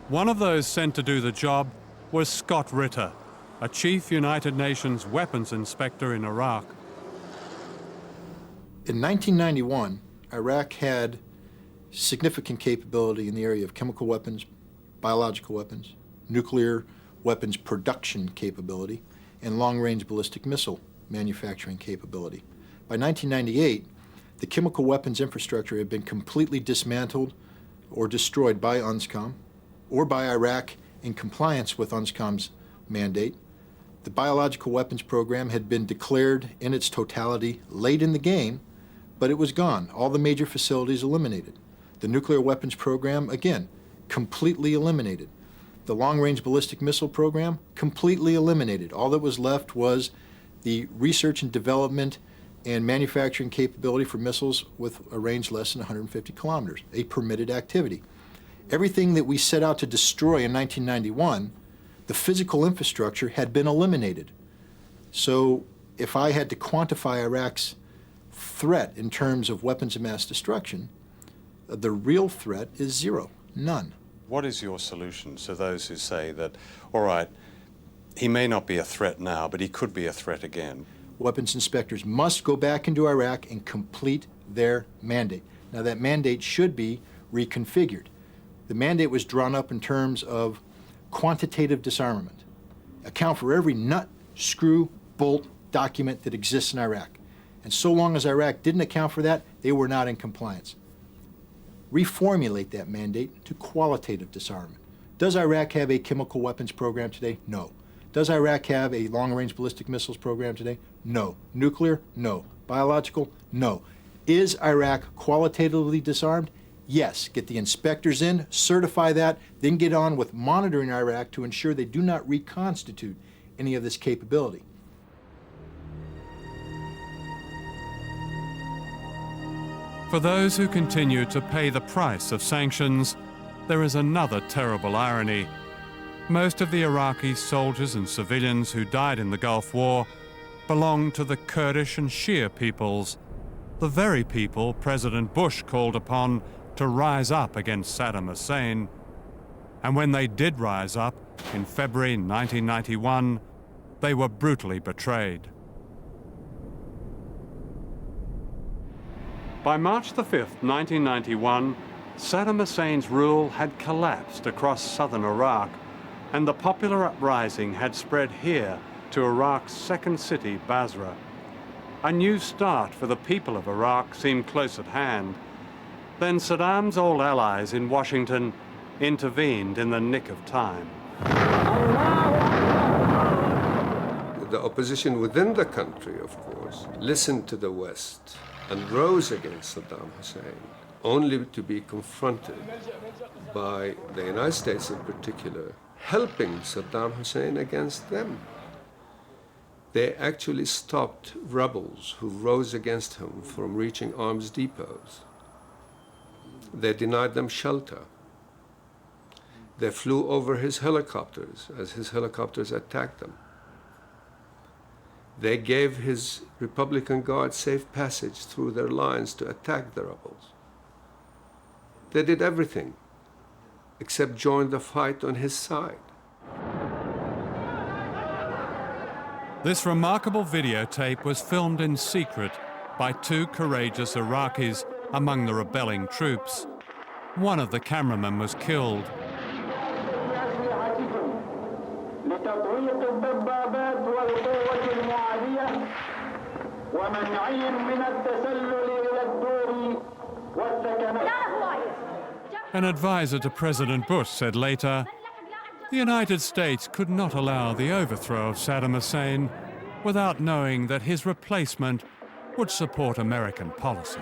Speaker 1: One of those sent to do the job was Scott Ritter, a chief United Nations weapons inspector in Iraq.
Speaker 20: In 1991, Iraq had significant capability in the area of chemical weapons, biological weapons, nuclear weapons production capability, and long-range ballistic missile manufacturing capability. By 1998, the chemical weapons infrastructure had been completely dismantled or destroyed by UNSCOM or by Iraq in compliance with UNSCOM's mandate. The biological weapons program had been declared in its totality late in the game, but it was gone. All the major facilities eliminated. The nuclear weapons program, again, completely eliminated. The long-range ballistic missile program, completely eliminated. All that was left was the research and development and manufacturing capability for missiles with a range less than 150 kilometers, a permitted activity. Everything that we set out to destroy in 1991, the physical infrastructure had been eliminated. So if I had to quantify Iraq's threat in terms of weapons of mass destruction, the real threat is zero, none.
Speaker 10: What is your solution to those who say that, all right, he may not be a threat now, but he could be a threat again?
Speaker 20: Weapons inspectors must go back into Iraq and complete their mandate. Now that mandate should be reconfigured. The mandate was drawn up in terms of quantitative disarmament. Account for every nut, screw, bolt document that exists in Iraq. And so long as Iraq didn't account for that, they were not in compliance. Reformulate that mandate to qualitative disarmament. Does Iraq have a chemical weapons program today? No. Does Iraq have a long-range ballistic missiles program today? No. Nuclear? No. Biological? No. Is Iraq qualitatively disarmed? Yes. Get the inspectors in, certify that, then get on with monitoring Iraq to ensure they do not reconstitute any of this capability.
Speaker 1: For those who continue to pay the price of sanctions, there is another terrible irony. Most of the Iraqi soldiers and civilians who died in the Gulf War belonged to the Kurdish and Shia peoples, the very people President Bush called upon to rise up against Saddam Hussein. And when they did rise up in February 1991, they were brutally betrayed. By March the 5th, 1991, Saddam Hussein's rule had collapsed across southern Iraq, and the popular uprising had spread here to Iraq's second city, Basra. A new start for the people of Iraq seemed close at hand. Then Saddam's old allies in Washington intervened in the nick of time.
Speaker 17: The opposition within the country, of course, listened to the West and rose against Saddam Hussein, only to be confronted by the United States in particular, helping Saddam Hussein against them. They actually stopped rebels who rose against him from reaching arms depots. They denied them shelter. They flew over his helicopters as his helicopters attacked them. They gave his Republican Guard safe passage through their lines to attack the rebels. They did everything except join the fight on his side.
Speaker 1: This remarkable videotape was filmed in secret by two courageous Iraqis among the rebelling troops. One of the cameramen was killed. An advisor to President Bush said later, the United States could not allow the overthrow of Saddam Hussein without knowing that his replacement would support American policy.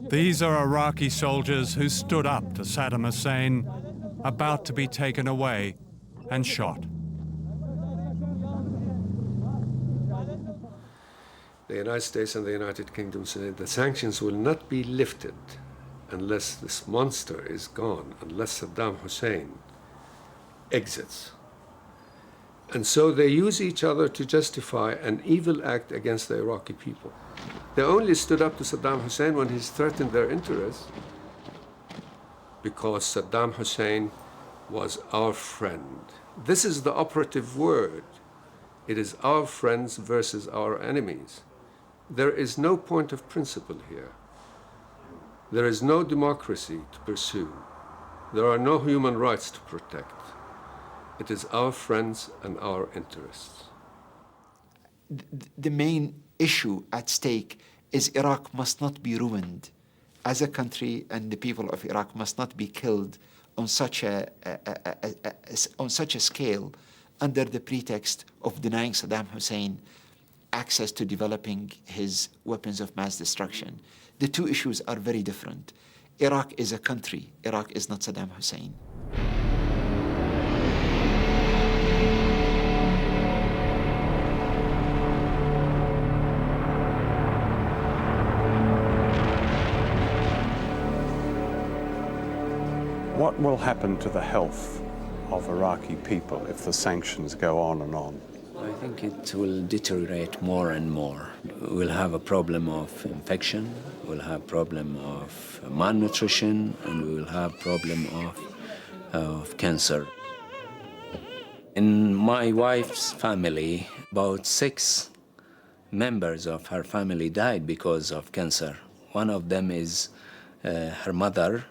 Speaker 1: These are Iraqi soldiers who stood up to Saddam Hussein, about to be taken away and shot.
Speaker 17: The United States and the United Kingdom said the sanctions will not be lifted unless this monster is gone, unless Saddam Hussein exits. And so they use each other to justify an evil act against the Iraqi people. They only stood up to Saddam Hussein when he's threatened their interests, because Saddam Hussein was our friend. This is the operative word. It is our friends versus our enemies. There is no point of principle here. There is no democracy to pursue. There are no human rights to protect. It is our friends and our interests.
Speaker 19: The main issue at stake is Iraq must not be ruined as a country, and the people of Iraq must not be killed on such a scale under the pretext of denying Saddam Hussein access to developing his weapons of mass destruction. The two issues are very different. Iraq is a country. Iraq is not Saddam Hussein.
Speaker 1: What will happen to the health of Iraqi people if the sanctions go on and on?
Speaker 12: I think it will deteriorate more and more. We'll have a problem of infection, we'll have a problem of malnutrition, and we will have a problem of cancer. In my wife's family, about 6 members of her family died because of cancer. One of them is her mother,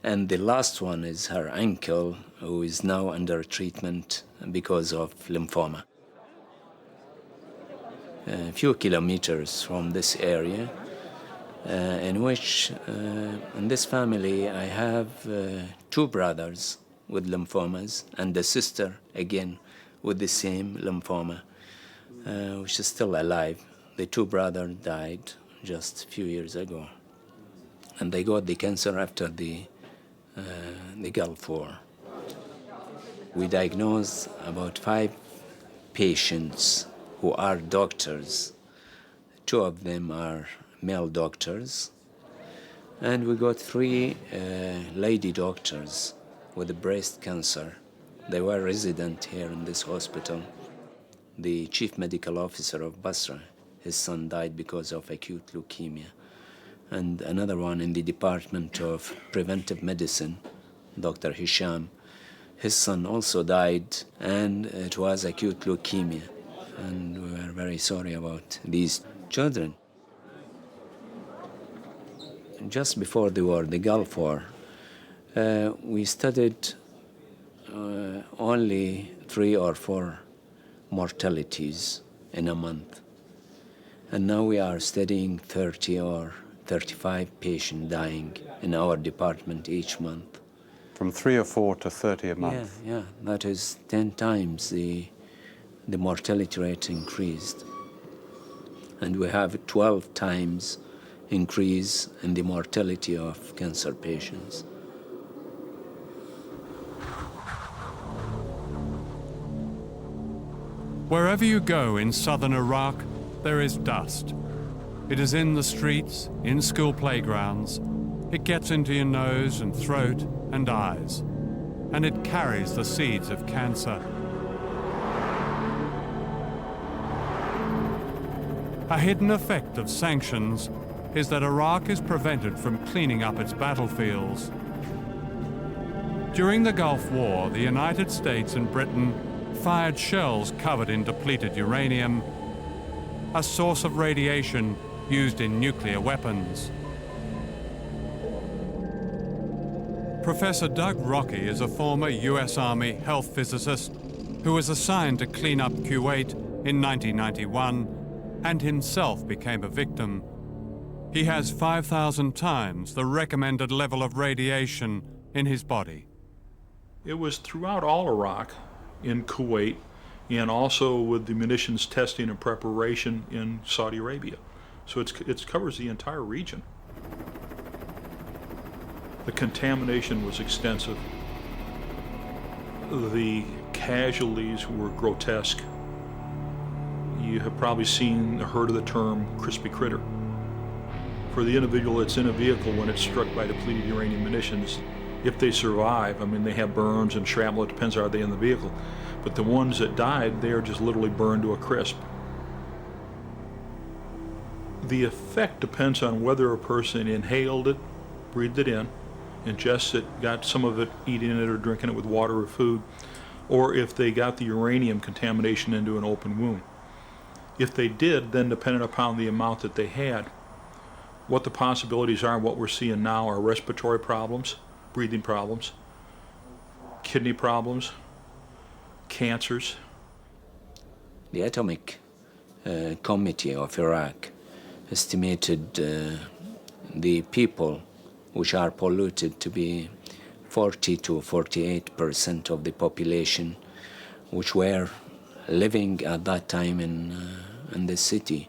Speaker 12: and the last one is her uncle, who is now under treatment because of lymphoma. A few kilometers from this area, in which, in this family, I have 2 brothers with lymphomas and a sister, again, with the same lymphoma, which is still alive. The 2 brothers died just a few years ago, and they got the cancer after the Gulf War. We diagnosed about 5 patients who are doctors. 2 of them are male doctors, and we got 3 lady doctors with breast cancer They were resident here in this hospital. The chief medical officer of Basra, his son died because of acute leukemia. And another one in the Department of Preventive Medicine, Dr. Hisham, his son also died, and it was acute leukemia. And we were very sorry about these children. Just before the war, the Gulf War, we studied only 3 or 4 mortalities in a month. And now we are studying 30 or 35 patients dying in our department each month.
Speaker 10: From 3 or 4 to 30 a month?
Speaker 12: Yeah, that is 10 times the mortality rate increased. And we have 12 times increase in the mortality of cancer patients.
Speaker 1: Wherever you go in southern Iraq, there is dust. It is in the streets, in school playgrounds. It gets into your nose and throat and eyes, and it carries the seeds of cancer. A hidden effect of sanctions is that Iraq is prevented from cleaning up its battlefields. During the Gulf War, the United States and Britain fired shells covered in depleted uranium, a source of radiation used in nuclear weapons. Professor Doug Rockey is a former US Army health physicist who was assigned to clean up Kuwait in 1991 and himself became a victim. He has 5,000 times the recommended level of radiation in his body.
Speaker 21: It was throughout all Iraq, in Kuwait, and also with the munitions testing and preparation in Saudi Arabia. So it covers the entire region. The contamination was extensive. The casualties were grotesque. You have probably heard of the term crispy critter. For the individual that's in a vehicle when it's struck by depleted uranium munitions, if they survive, I mean, they have burns and shrapnel, it depends, are they in the vehicle. But the ones that died, they are just literally burned to a crisp. The effect depends on whether a person inhaled it, breathed it in, ingests it, got some of it eating it or drinking it with water or food, or if they got the uranium contamination into an open wound. If they did, then depending upon the amount that they had, what the possibilities are and what we're seeing now are respiratory problems, breathing problems, kidney problems, cancers.
Speaker 12: The Atomic Committee of Iraq estimated the people which are polluted to be 40 to 48% of the population which were living at that time in the city.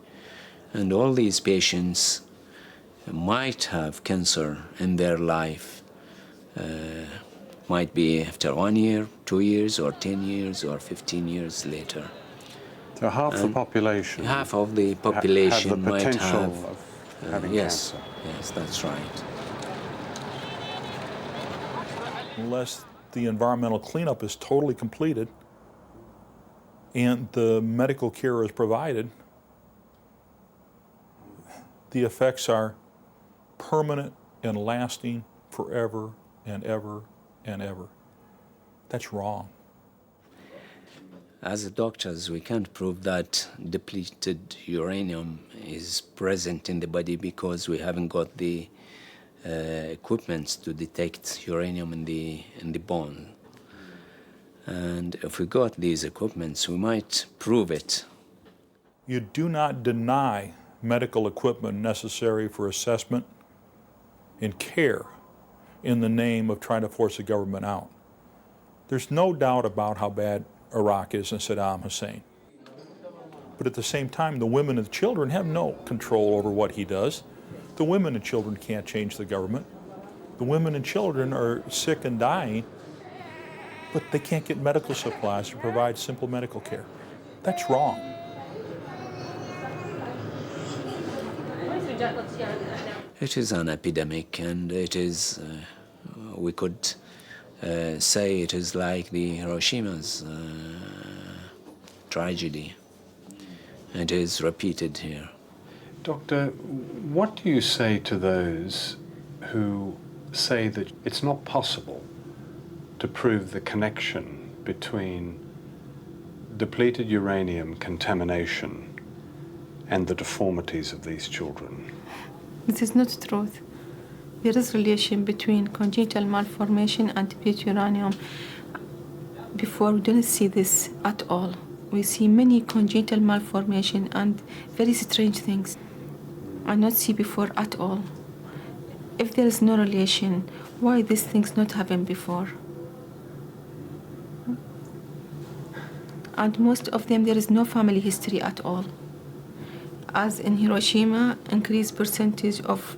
Speaker 12: And all these patients might have cancer in their life, might be after 1 year, 2 years, or 10 years, or 15 years later.
Speaker 10: So half the population?
Speaker 12: Half of the population
Speaker 10: have the
Speaker 12: might
Speaker 10: potential
Speaker 12: have
Speaker 10: of having
Speaker 12: yes,
Speaker 10: cancer.
Speaker 12: yes, that's right.
Speaker 21: Unless the environmental cleanup is totally completed and the medical care is provided, the effects are permanent and lasting forever and ever and ever. That's wrong.
Speaker 12: As doctors, we can't prove that depleted uranium is present in the body because we haven't got the equipment to detect uranium in the bone. And if we got these equipments, we might prove it.
Speaker 21: You do not deny medical equipment necessary for assessment and care in the name of trying to force the government out. There's no doubt about how bad Iraq is and Saddam Hussein. But at the same time, the women and the children have no control over what he does. The women and children can't change the government. The women and children are sick and dying, but they can't get medical supplies to provide simple medical care. That's wrong.
Speaker 12: It is an epidemic, and it is, we could say it is like the Hiroshima's tragedy. It is repeated here.
Speaker 10: Doctor, what do you say to those who say that it's not possible to prove the connection between depleted uranium contamination and the deformities of these children?
Speaker 5: This is not truth. There is relation between congenital malformation and depleted uranium. Before, we didn't see this at all. We see many congenital malformation and very strange things I not see before at all. If there is no relation, why these things not happen before? And most of them, there is no family history at all. As in Hiroshima, increased percentage of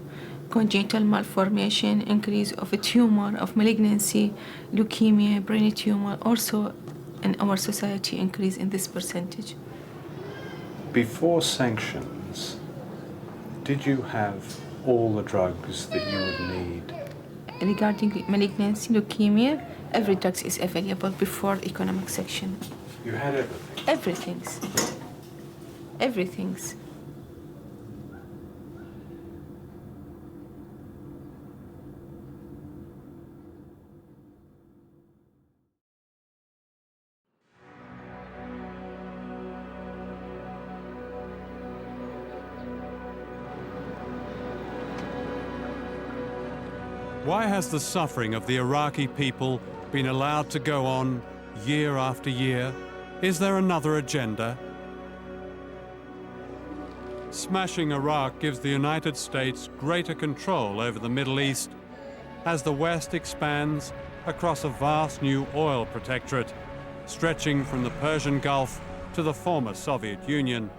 Speaker 5: congenital malformation, increase of a tumor, of malignancy, leukemia, brain tumor, also in our society increase in this percentage.
Speaker 10: Before sanctions, did you have all the drugs that you would need?
Speaker 5: Regarding malignancy, leukemia, every drug is available before economic sanction.
Speaker 10: You had everything?
Speaker 5: Everything's. Everything's.
Speaker 1: Why has the suffering of the Iraqi people been allowed to go on year after year? Is there another agenda? Smashing Iraq gives the United States greater control over the Middle East as the West expands across a vast new oil protectorate, stretching from the Persian Gulf to the former Soviet Union.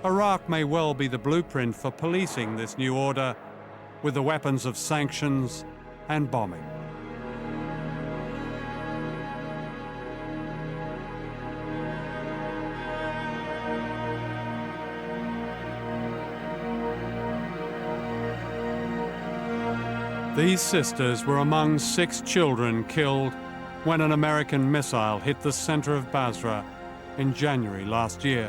Speaker 1: Iraq may well be the blueprint for policing this new order with the weapons of sanctions and bombing. These sisters were among 6 children killed when an American missile hit the center of Basra in January last year.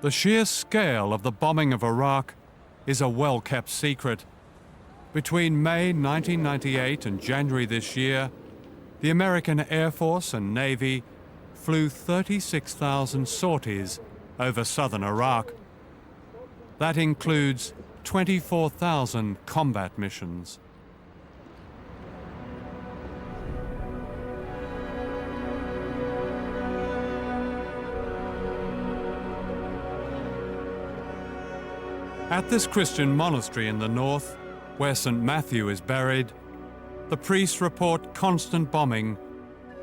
Speaker 1: The sheer scale of the bombing of Iraq is a well-kept secret. Between May 1998 and January this year, the American Air Force and Navy flew 36,000 sorties over southern Iraq. That includes 24,000 combat missions. At this Christian monastery in the north, where St. Matthew is buried, the priests report constant bombing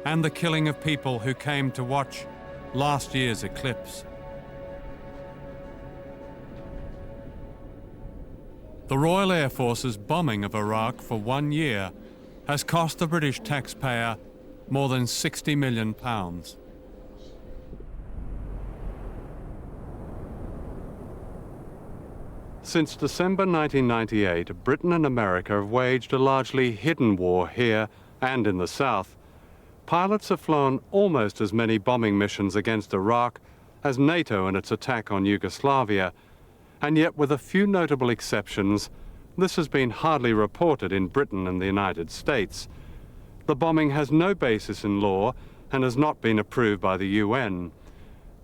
Speaker 1: and the killing of people who came to watch last year's eclipse. The Royal Air Force's bombing of Iraq for 1 year has cost the British taxpayer more than £60 million. Since December 1998, Britain and America have waged a largely hidden war here and in the south. Pilots have flown almost as many bombing missions against Iraq as NATO in its attack on Yugoslavia, and yet with a few notable exceptions, this has been hardly reported in Britain and the United States. The bombing has no basis in law and has not been approved by the UN.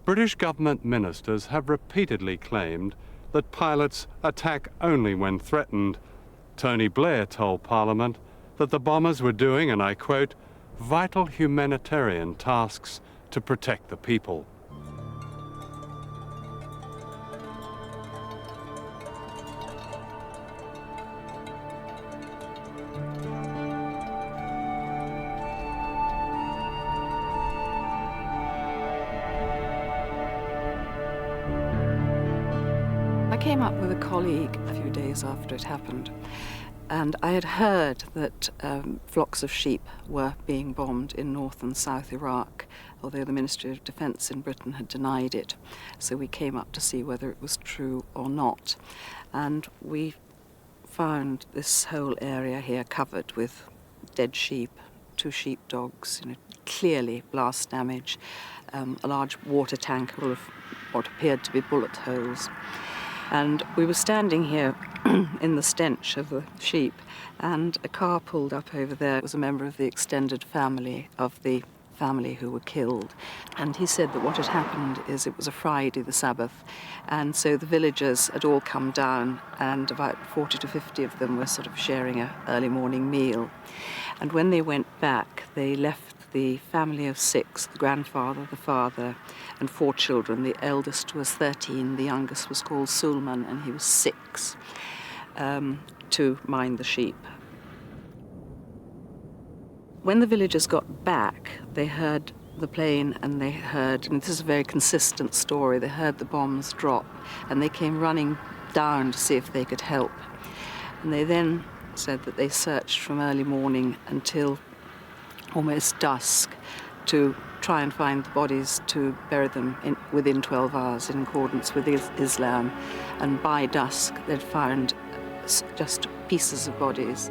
Speaker 1: British government ministers have repeatedly claimed that pilots attack only when threatened. Tony Blair told Parliament that the bombers were doing, and I quote, vital humanitarian tasks to protect the people.
Speaker 2: I came up with a colleague a few days after it happened, and I had heard that flocks of sheep were being bombed in north and south Iraq, although the Ministry of Defence in Britain had denied it. So we came up to see whether it was true or not. And we found this whole area here covered with dead sheep, 2 sheepdogs, clearly blast damage, a large water tank full of what appeared to be bullet holes. And we were standing here in the stench of the sheep, and a car pulled up over there. It was a member of the extended family of the family who were killed. And he said that what had happened is it was a Friday, the Sabbath, and so the villagers had all come down, and about 40 to 50 of them were sort of sharing an early morning meal. And when they went back, they left the family of 6, the grandfather, the father, and 4 children. The eldest was 13, the youngest was called Sulman, and he was 6, to mind the sheep. When the villagers got back, they heard the plane, and they heard, and this is a very consistent story, they heard the bombs drop, and they came running down to see if they could help. And they then said that they searched from early morning until almost dusk to try and find the bodies to bury them within 12 hours in accordance with Islam. And by dusk, they'd found just pieces of bodies.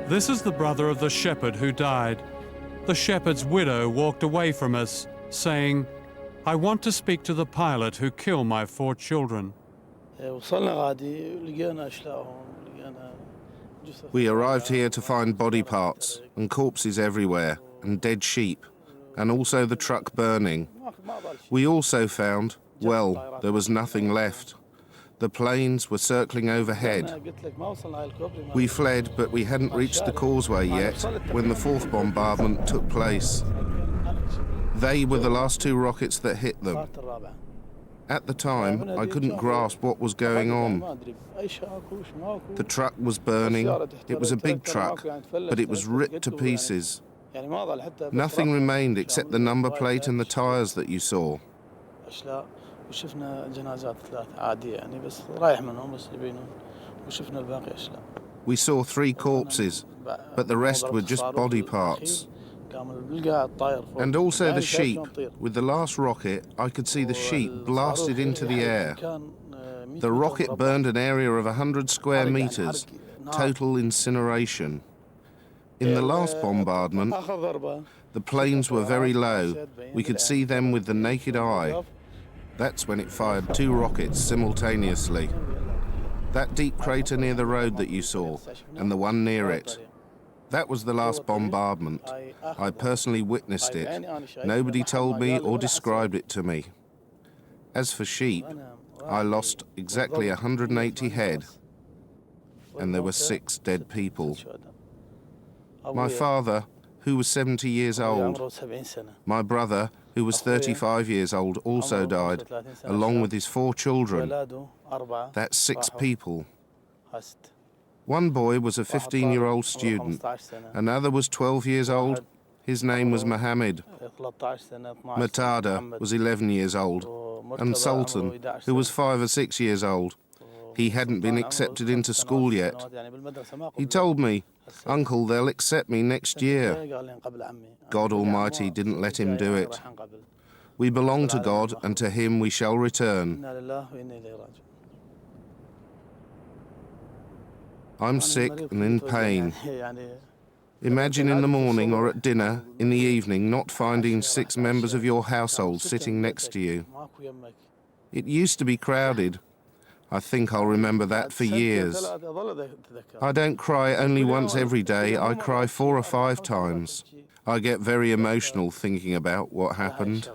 Speaker 1: This is the brother of the shepherd who died. The shepherd's widow walked away from us, saying, "I want to speak to the pilot who killed my 4 children."
Speaker 15: We arrived here to find body parts and corpses everywhere, and dead sheep, and also the truck burning. We also found, well, there was nothing left. The planes were circling overhead. We fled, but we hadn't reached the causeway yet when the 4th bombardment took place. They were the last 2 rockets that hit them. At the time, I couldn't grasp what was going on. The truck was burning. It was a big truck, but it was ripped to pieces. Nothing remained except the number plate and the tires that you saw. We saw 3 corpses, but the rest were just body parts. And also the sheep. With the last rocket, I could see the sheep blasted into the air. The rocket burned an area of 100 square meters, total incineration. In the last bombardment, the planes were very low. We could see them with the naked eye. That's when it fired 2 rockets simultaneously. That deep crater near the road that you saw, and the one near it. That was the last bombardment. I personally witnessed it. Nobody told me or described it to me. As for sheep, I lost exactly 180 head, and there were 6 dead people. My father, who was 70 years old, my brother, who was 35 years old, also died, along with his 4 children. That's 6 people. One boy was a 15-year-old student. Another was 12 years old. His name was Mohammed. Matada was 11 years old. And Sultan, who was 5 or 6 years old. He hadn't been accepted into school yet. He told me, "Uncle, they'll accept me next year." God Almighty didn't let him do it. We belong to God, and to Him we shall return. I'm sick and in pain. Imagine in the morning or at dinner, in the evening, not finding 6 members of your household sitting next to you. It used to be crowded. I think I'll remember that for years. I don't cry only once every day, I cry 4 or 5 times. I get very emotional thinking about what happened.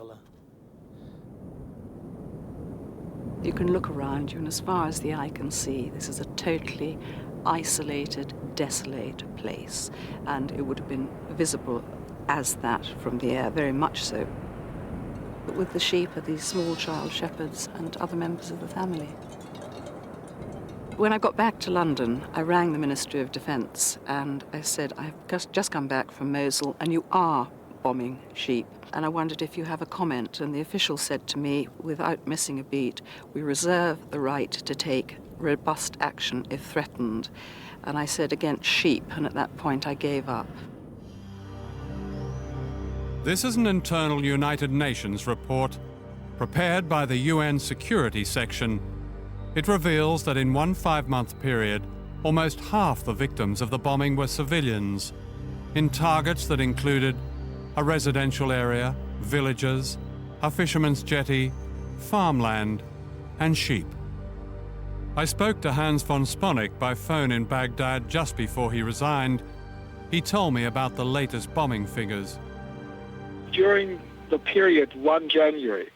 Speaker 2: You can look around you, and as far as the eye can see, this is a totally isolated, desolate place, and it would have been visible as that from the air, very much so. But with the sheep are these small child shepherds and other members of the family. When I got back to London, I rang the Ministry of Defence and I said, "I've just come back from Mosul, and you are bombing sheep. And I wondered if you have a comment. And the official said to me, without missing a beat, we reserve the right to take robust action if threatened. And I said against sheep, and at that point I gave up.
Speaker 1: This is an internal United Nations report prepared by the UN Security Section. It reveals that in one 5-month period, almost half the victims of the bombing were civilians, in targets that included a residential area, villages, a fisherman's jetty, farmland, and sheep. I spoke to Hans von Sponik by phone in Baghdad just before he resigned. He told me about the latest bombing figures.
Speaker 3: During the period 1 January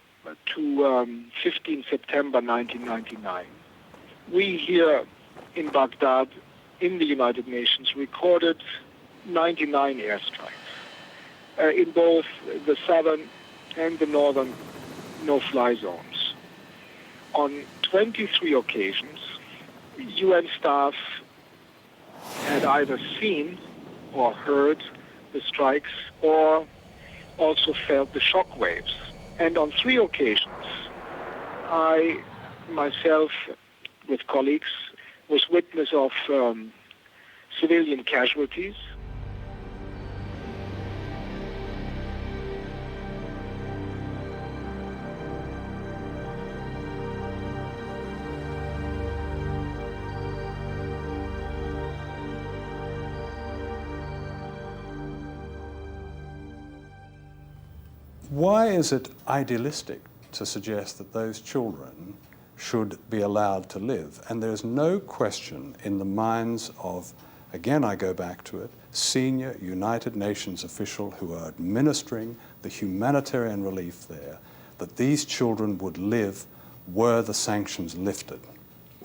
Speaker 3: to 15 September 1999, we here in Baghdad, in the United Nations, recorded 99 airstrikes in both the southern and the northern no-fly zones. On 23 occasions, UN staff had either seen or heard the strikes or also felt the shock waves. And on 3 occasions, I, myself, with colleagues, was witness of civilian casualties.
Speaker 10: Why is it idealistic to suggest that those children should be allowed to live? And there's no question in the minds of, again I go back to it, senior United Nations officials who are administering the humanitarian relief there, that these children would live were the sanctions lifted.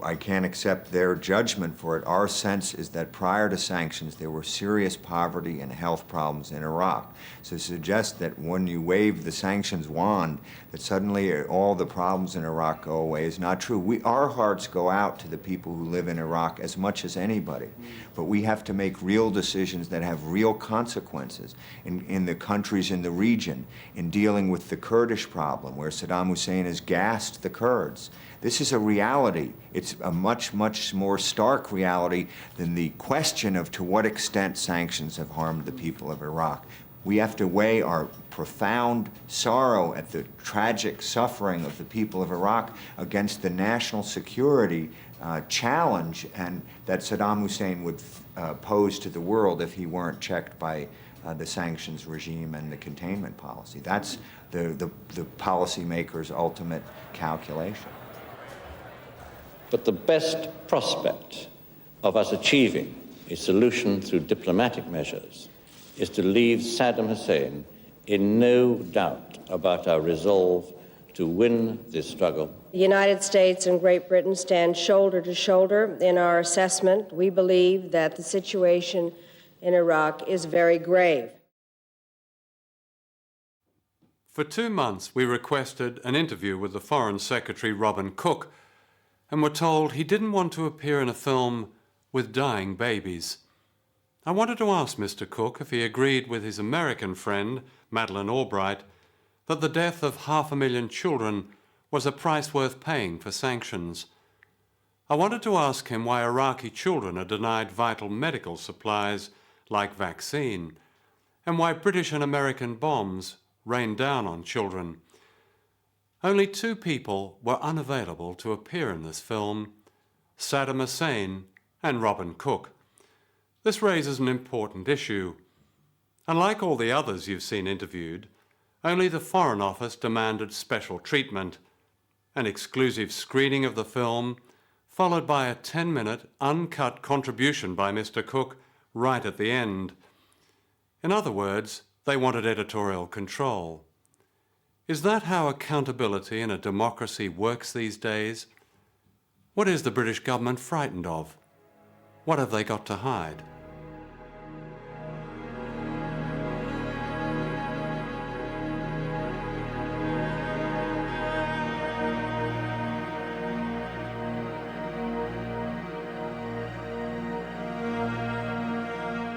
Speaker 9: I can't accept their judgment for it. Our sense is that prior to sanctions, there were serious poverty and health problems in Iraq. So to suggest that when you wave the sanctions wand, that suddenly all the problems in Iraq go away is not true. Our hearts go out to the people who live in Iraq as much as anybody. But we have to make real decisions that have real consequences in the countries in the region, in dealing with the Kurdish problem, where Saddam Hussein has gassed the Kurds. This is a reality. It's a much, much more stark reality than the question of to what extent sanctions have harmed the people of Iraq. We have to weigh our profound sorrow at the tragic suffering of the people of Iraq against the national security challenge and that Saddam Hussein would pose to the world if he weren't checked by the sanctions regime and the containment policy. That's the policymaker's ultimate calculation.
Speaker 22: But the best prospect of us achieving a solution through diplomatic measures is to leave Saddam Hussein in no doubt about our resolve to win this struggle.
Speaker 23: The United States and Great Britain stand shoulder to shoulder in our assessment. We believe that the situation in Iraq is very grave.
Speaker 1: For 2 months, we requested an interview with the Foreign Secretary, Robin Cook, and were told he didn't want to appear in a film with dying babies. I wanted to ask Mr. Cook if he agreed with his American friend, Madeleine Albright, that the death of 500,000 children was a price worth paying for sanctions. I wanted to ask him why Iraqi children are denied vital medical supplies like vaccine, and why British and American bombs rain down on children. Only 2 people were unavailable to appear in this film, Saddam Hussein and Robin Cook. This raises an important issue. Unlike all the others you've seen interviewed, only the Foreign Office demanded special treatment, an exclusive screening of the film, followed by a 10-minute uncut contribution by Mr. Cook right at the end. In other words, they wanted editorial control. Is that how accountability in a democracy works these days? What is the British government frightened of? What have they got to hide?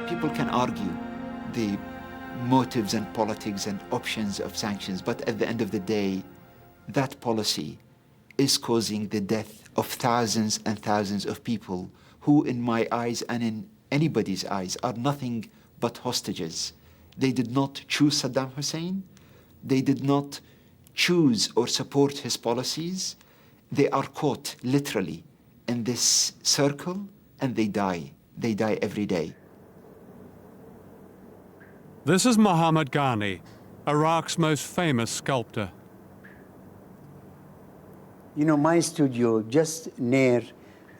Speaker 19: People can argue the motives and politics and options of sanctions, but at the end of the day, that policy is causing the death of thousands and thousands of people who, in my eyes and in anybody's eyes, are nothing but hostages. They did not choose Saddam Hussein. They did not choose or support his policies. They are caught literally in this circle and they die. They die every day.
Speaker 1: This is Muhammad Ghani, Iraq's most famous sculptor.
Speaker 4: You know, my studio just near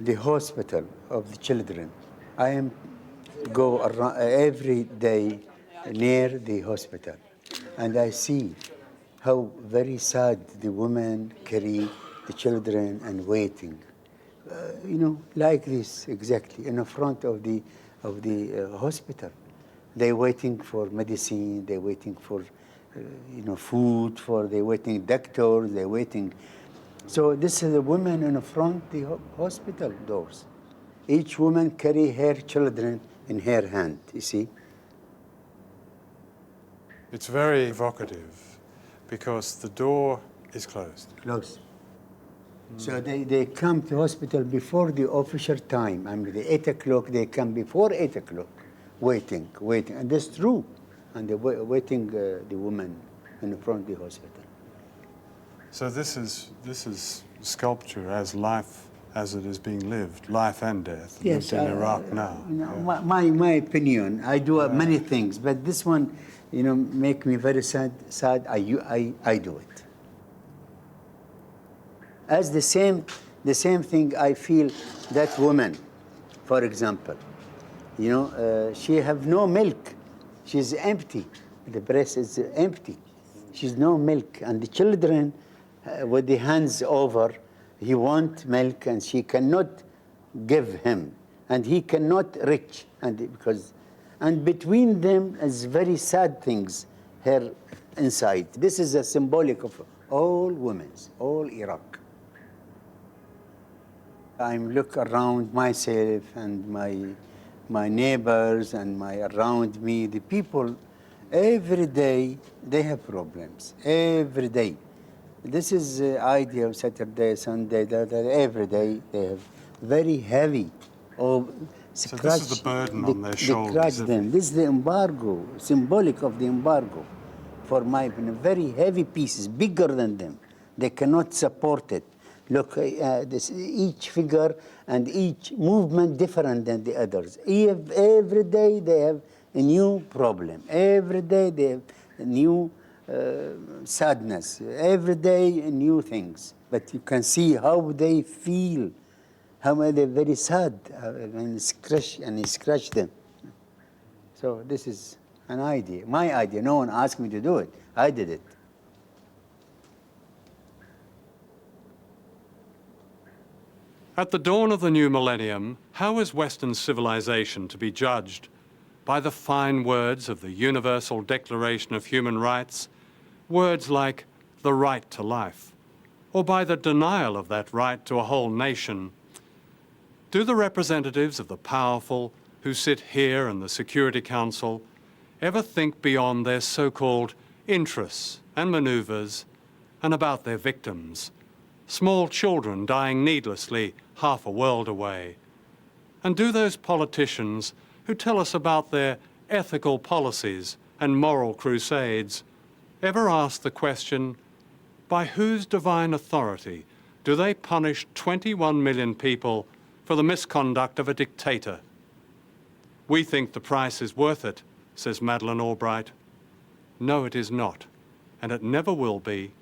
Speaker 4: the hospital of the children. I go around every day near the hospital, and I see how very sad the women carry the children and waiting. You know, like this exactly in the front of the hospital. They're waiting for medicine. They're waiting for food. They're waiting doctors. They're waiting. So this is the women in front of the hospital doors. Each woman carry her children in her hand, you see.
Speaker 10: It's very evocative because the door is closed.
Speaker 4: Closed. So they come to hospital before the official time. I mean, the 8 o'clock, they come before 8 o'clock, waiting. And that's true. And they're waiting the woman in front of the hospital.
Speaker 10: So this is sculpture as life as it is being lived, life and death,
Speaker 4: Yes,
Speaker 10: lived in Iraq now.
Speaker 4: You know, my opinion, I do many things, but this one, make me very sad. I do it. As the same thing I feel that woman, for example, she have no milk. She's empty. The breast is empty. She's no milk. And the children, with the hands over, he want milk and she cannot give him. And he cannot reach. And between them is very sad things here inside. This is a symbolic of all women, all Iraq. I look around myself and my neighbors and around me, the people, every day they have problems, every day. This is the idea of Saturday, Sunday, every day they have very heavy.
Speaker 10: So this is the burden on their shoulders.
Speaker 4: This is the embargo, symbolic of the embargo. For my opinion, very heavy pieces, bigger than them. They cannot support it. Look, each figure and each movement different than the others. Every day they have a new problem. Every day they have a new sadness. Every day new things. But you can see how they feel, how they're very sad and scratch them. So this is an idea, my idea. No one asked me to do it. I did it.
Speaker 1: At the dawn of the new millennium, how is Western civilization to be judged? By the fine words of the Universal Declaration of Human Rights, words like the right to life, or by the denial of that right to a whole nation? Do the representatives of the powerful who sit here in the Security Council ever think beyond their so-called interests and maneuvers and about their victims? Small children dying needlessly half a world away. And do those politicians who tell us about their ethical policies and moral crusades ever ask the question, by whose divine authority do they punish 21 million people for the misconduct of a dictator? We think the price is worth it, says Madeleine Albright. No, it is not, and it never will be.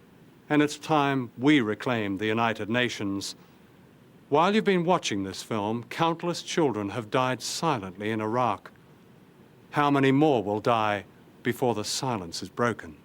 Speaker 1: And it's time we reclaim the United Nations. While you've been watching this film, countless children have died silently in Iraq. How many more will die before the silence is broken?